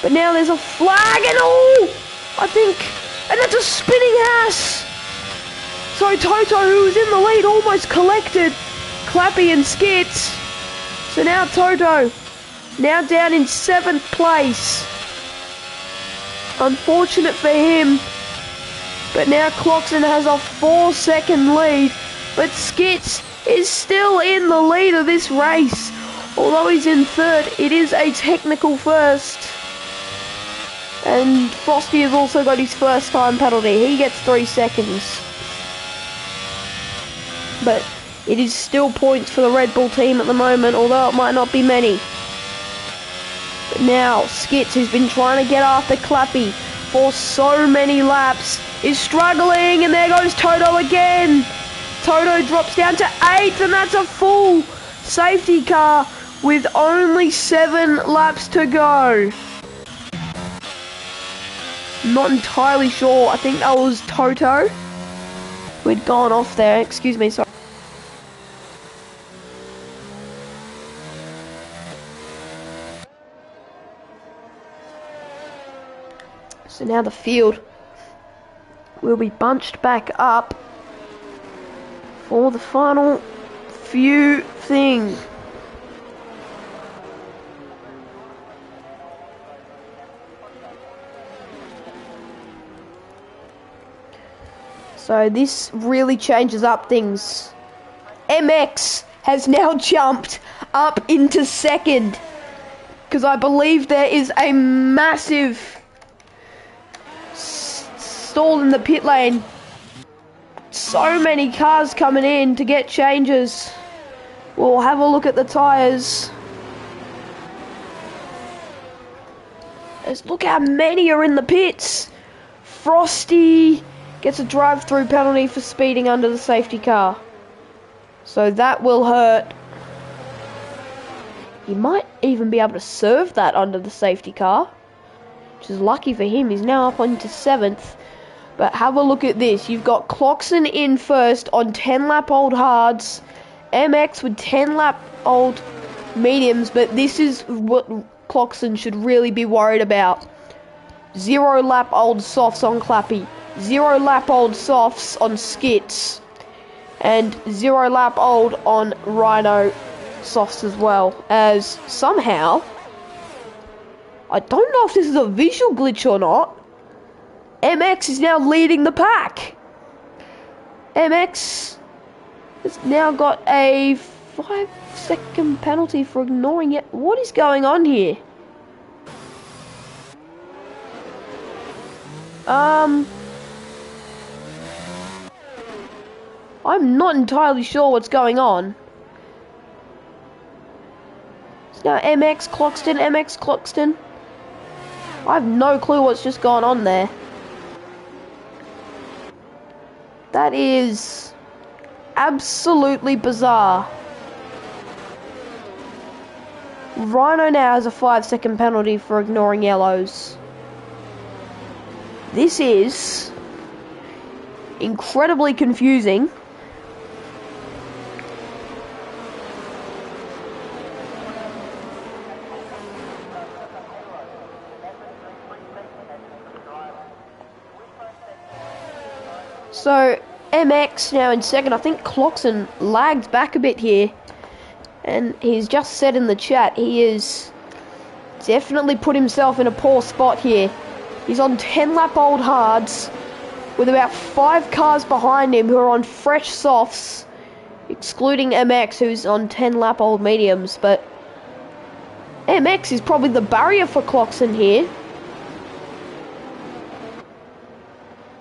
But now there's a flag and and that's a spinning ass. So Toto, who was in the lead, almost collected Clappy and Skits. So now Toto, now down in 7th place. Unfortunate for him. But now Cloxton has a 4-second lead. But Skits is still in the lead of this race. Although he's in 3rd, it is a technical first. And Frosty has also got his first time penalty. He gets 3 seconds. But it is still points for the Red Bull team at the moment, although it might not be many. But now Skits, who's been trying to get after Clappy for so many laps, is struggling, and there goes Toto again. Toto drops down to 8th, and that's a full safety car with only 7 laps to go. Not entirely sure. I think that was Toto who had gone off there. Excuse me, sorry. So now the field will be bunched back up for the final few things. So this really changes up things. MX has now jumped up into 2nd, because I believe there is a massive stall in the pit lane. So many cars coming in to get changes. We'll have a look at the tyres. Look how many are in the pits. Frosty gets a drive-through penalty for speeding under the safety car. So that will hurt. He might even be able to serve that under the safety car, which is lucky for him. He's now up onto 7th. But have a look at this. You've got Cloxton in first on 10-lap-old hards. MX with 10-lap-old mediums. But this is what Cloxton should really be worried about. 0-lap-old softs on Clappy. 0-lap-old softs on Skits. And 0-lap-old on Rhino softs as well. As somehow, I don't know if this is a visual glitch or not, MX is now leading the pack. MX has now got a 5-second penalty for ignoring it. What is going on here? I'm not entirely sure what's going on. It's now MX Cloxton. I have no clue what's just gone on there. That is absolutely bizarre. Rhino now has a 5-second penalty for ignoring yellows. This is incredibly confusing. So, MX now in 2nd. I think Cloxton lagged back a bit here. And he's just said in the chat, he is definitely put himself in a poor spot here. He's on 10-lap-old hards, with about 5 cars behind him who are on fresh softs, excluding MX, who's on 10-lap-old mediums. But MX is probably the barrier for Cloxon here.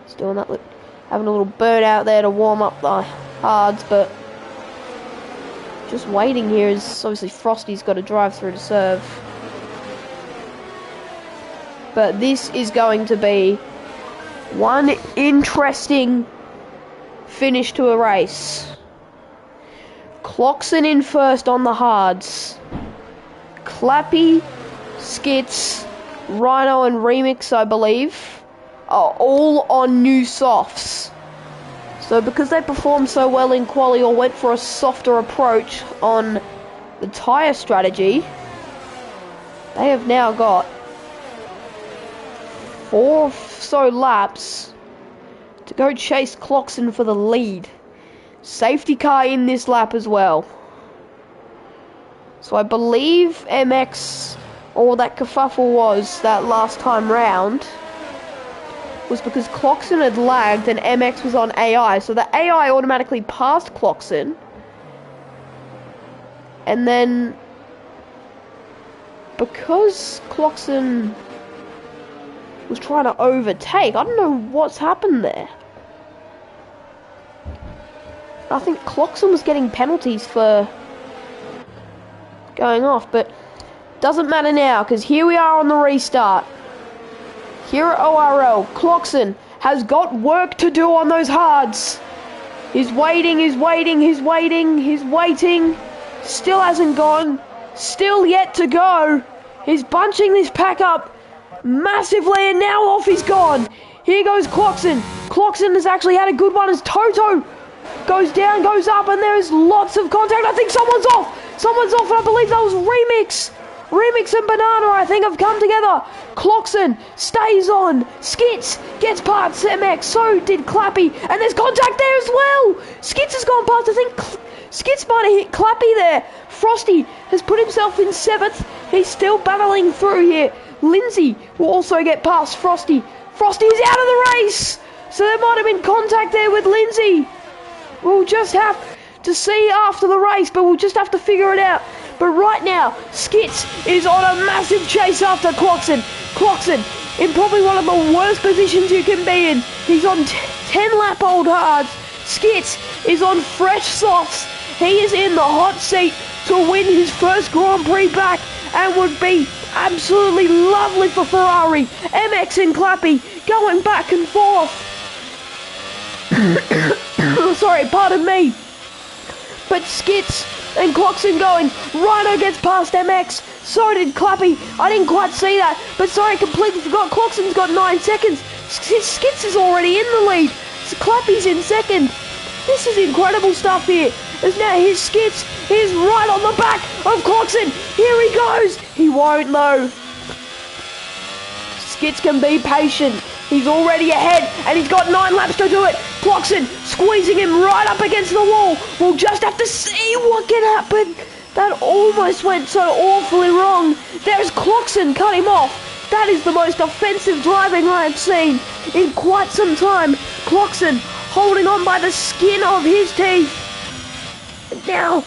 He's doing that, having a little bird out there to warm up the hards, but just waiting here is obviously Frosty's got to drive through to serve. But this is going to be one interesting finish to a race. Cloxon in first on the hards. Clappy, Skits, Rhino and Remix, I believe, are all on new softs. So because they performed so well in quali or went for a softer approach on the tyre strategy, they have now got 4 or so laps to go chase Cloxon for the lead. Safety car in this lap as well. So I believe MX, or that kerfuffle was that last time round, was because Cloxon had lagged and MX was on AI. So the AI automatically passed Cloxon. And then, because Cloxon was trying to overtake, I don't know what's happened there. I think Cloxon was getting penalties for going off, but doesn't matter now, because here we are on the restart. Here at ORL, Cloxon has got work to do on those hards. He's waiting, he's waiting, he's waiting, he's waiting. Still hasn't gone. Still yet to go. He's bunching this pack up massively, and now off he's gone. Here goes Cloxon. Cloxon has actually had a good one as Toto goes down, goes up, and there's lots of contact. I think someone's off. Someone's off, and I believe that was Remix. Remix and Banana, I think, have come together. Cloxon stays on. Skits gets past MX. So did Clappy. And there's contact there as well. Skits has gone past. I think Skits might have hit Clappy there. Frosty has put himself in 7th. He's still battling through here. Lindsay will also get past Frosty. Frosty is out of the race. So there might have been contact there with Lindsay. We'll just have to see after the race, but we'll just have to figure it out. But right now, Skits is on a massive chase after Cloxon. Cloxon in probably one of the worst positions you can be in. He's on 10 lap old hards. Skits is on fresh softs. He is in the hot seat to win his first Grand Prix back, and would be absolutely lovely for Ferrari. MX and Clappy going back and forth. Sorry, pardon me. But Skits and Cloxon going. Rhino gets past MX. So did Clappy. I didn't quite see that. But sorry, completely forgot. Cloxon's got 9 seconds. Skits is already in the lead. So Clappy's in 2nd. This is incredible stuff here. As now here's Skits. He's right on the back of Cloxon. Here he goes. He won't though. Skits can be patient. He's already ahead, and he's got 9 laps to do it. Cloxon squeezing him right up against the wall. We'll just have to see what can happen. That almost went so awfully wrong. There's Cloxon cut him off. That is the most offensive driving I have seen in quite some time. Cloxon holding on by the skin of his teeth. And now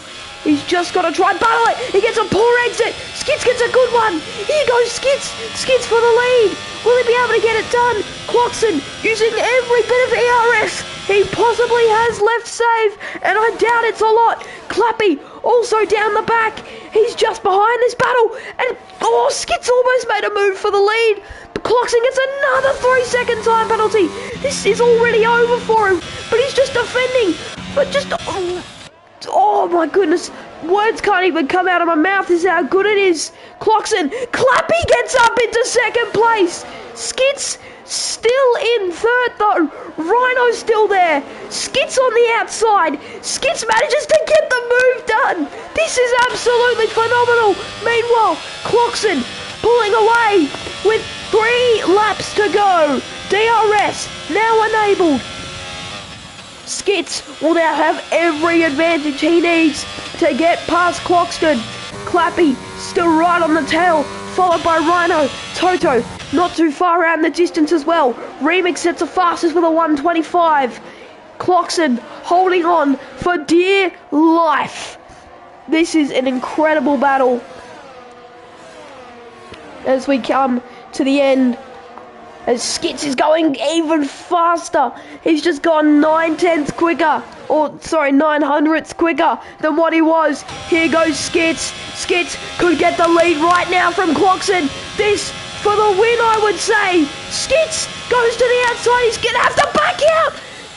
he's just got to try and battle it. He gets a poor exit. Skits gets a good one. Here goes Skits. Skits for the lead. Will he be able to get it done? Cloxon using every bit of ERS he possibly has left save, and I doubt it's a lot. Clappy also down the back. He's just behind this battle, and Skits almost made a move for the lead. But Cloxon gets another 3-second time penalty. This is already over for him, but he's just defending. But just oh my goodness, words can't even come out of my mouth. This is how good it is. Cloxon, Clappy gets up into 2nd place. Skits still in 3rd though. Rhino's still there. Skits on the outside. Skits manages to get the move done. This is absolutely phenomenal. Meanwhile, Cloxon pulling away with 3 laps to go. DRS now enabled. Skits will now have every advantage he needs to get past Cloxon. Clappy still right on the tail, followed by Rhino. Toto not too far out in the distance as well. Remix sets the fastest with a 125. Cloxon holding on for dear life. This is an incredible battle. as we come to the end. As Skits is going even faster. He's just gone 9/10ths quicker. Or, sorry, 900ths quicker than what he was. Here goes Skits. Skits could get the lead right now from Clarkson. This for the win, I would say. Skits goes to the outside. He's going to have to back out.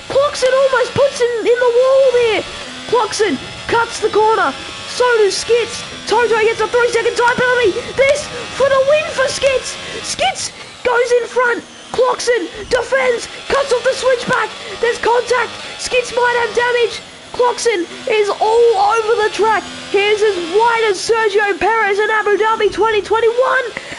Clarkson almost puts him in the wall there. Clarkson cuts the corner. So does Skits. Toto gets a 3-second time penalty. This for the win for Skits. Skits goes in front. Clarkson defends, cuts off the switchback. There's contact. Skits might have damage. Clarkson is all over the track. Here's as wide as Sergio Perez in Abu Dhabi 2021.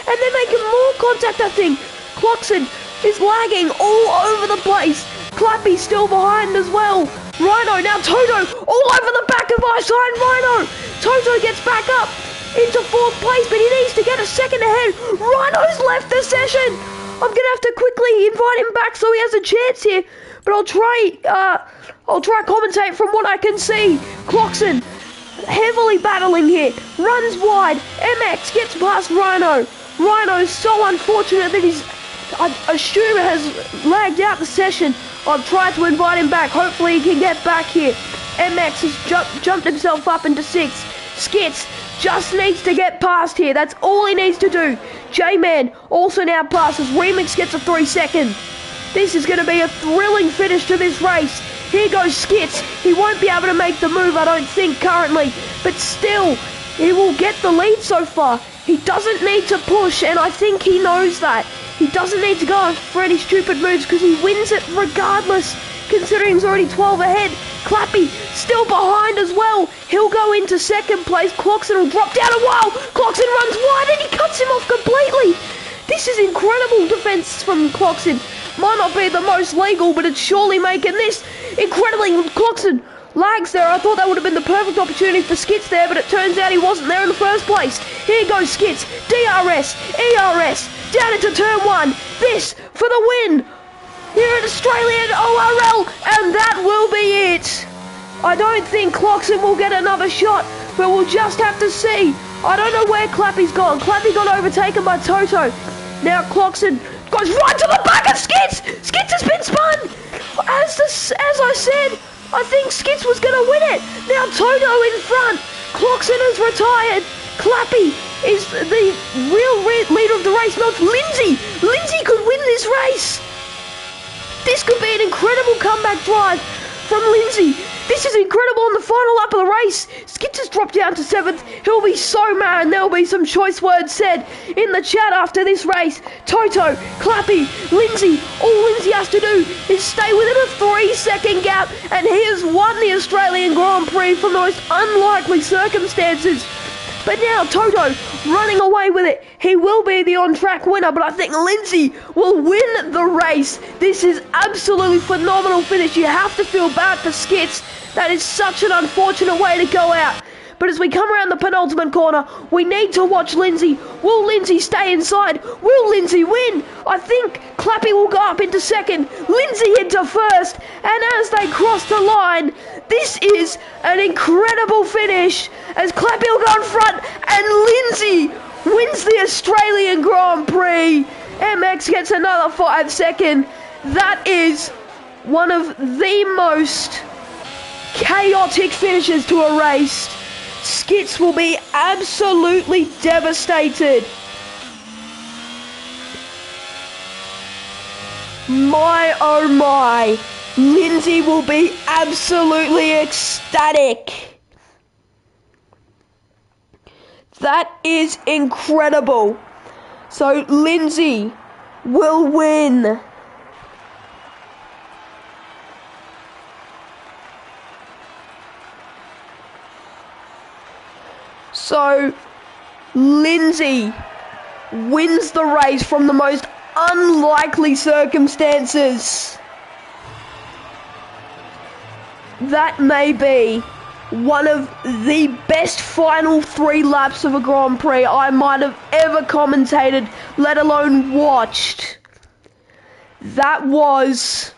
And they're making more contact, I think. Clarkson is lagging all over the place. Clappy's still behind as well. Rhino, now Toto, all over the back of Eyesight Rhino. Toto gets back up into 4th place, but he needs to get a second ahead. Rhino's left the session. I'm going to have to quickly invite him back so he has a chance here. But I'll try commentate from what I can see. Clarkson heavily battling here. Runs wide. MX gets past Rhino. Rhino's so unfortunate that I assume has lagged out the session. I've tried to invite him back. Hopefully he can get back here. MX has jumped himself up into 6th. Skits just needs to get past here. That's all he needs to do. J-Man also now passes. Remix gets a 3-second. This is going to be a thrilling finish to this race. Here goes Skits. He won't be able to make the move, I don't think, currently. But still, he will get the lead so far. He doesn't need to push, and I think he knows that. He doesn't need to go for any stupid moves because he wins it regardless, considering he's already 12 ahead. Clappy still behind as well. He'll go into 2nd place. Clarkson will drop down a while. Clarkson runs wide and he cuts him off completely. This is incredible defense from Clarkson. Might not be the most legal, but it's surely making this incredibly. Clarkson lags there. I thought that would have been the perfect opportunity for Skits there, but it turns out he wasn't there in the first place. Here goes Skits. DRS, ERS, down into turn 1. This for the win here at Australian ORL, and that will be it. I don't think Clarkson will get another shot, but we'll just have to see. I don't know where Clappy's gone. Clappy got overtaken by Toto. Now Clarkson goes right to the back of Skits. Skits has been spun. As I said, I think Skits was going to win it. Now Toto in front. Clarkson has retired. Clappy is the real leader of the race. No, it's Lindsay. Lindsay could win this race. This could be an incredible comeback drive from Lindsay. This is incredible on the final lap of the race. Skits has dropped down to 7th. He'll be so mad, and there'll be some choice words said in the chat after this race. Toto, Clappy, Lindsay, all Lindsay has to do is stay within a 3-second gap, and he has won the Australian Grand Prix from the most unlikely circumstances. But now Toto running away with it. He will be the on-track winner, but I think Lindsay will win the race. This is absolutely phenomenal finish. You have to feel bad for Skits. That is such an unfortunate way to go out. But as we come around the penultimate corner, we need to watch Lindsay. Will Lindsay stay inside? Will Lindsay win? I think Clappy will go up into 2nd. Lindsay into 1st. And as they cross the line, this is an incredible finish as Clappy will go in front and Lindsay wins the Australian Grand Prix. MX gets another 5-second. That is one of the most chaotic finishes to a race. Skits will be absolutely devastated. My oh my. Lindsay will be absolutely ecstatic. That is incredible. So Lindsay will win. So Lindsay wins the race from the most unlikely circumstances. That may be one of the best final 3 laps of a Grand Prix I might have ever commentated, let alone watched. That was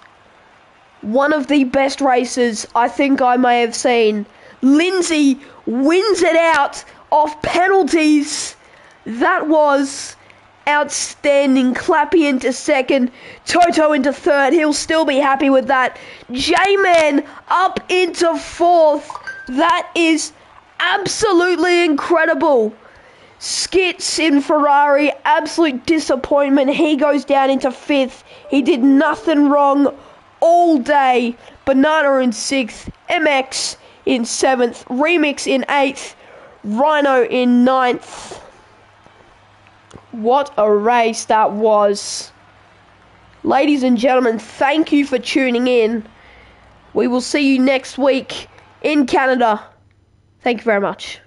one of the best races I think I may have seen. Lindsay wins it out off penalties. That was Outstanding. Clappy into second. Toto into third. He'll still be happy with that. J-Man up into fourth. That is absolutely incredible. Skits in Ferrari, absolute disappointment. He goes down into fifth. He did nothing wrong all day. Banana in sixth. MX in seventh. Remix in eighth. Rhino in ninth. What a race that was. Ladies and gentlemen, thank you for tuning in. We will see you next week in Canada. Thank you very much.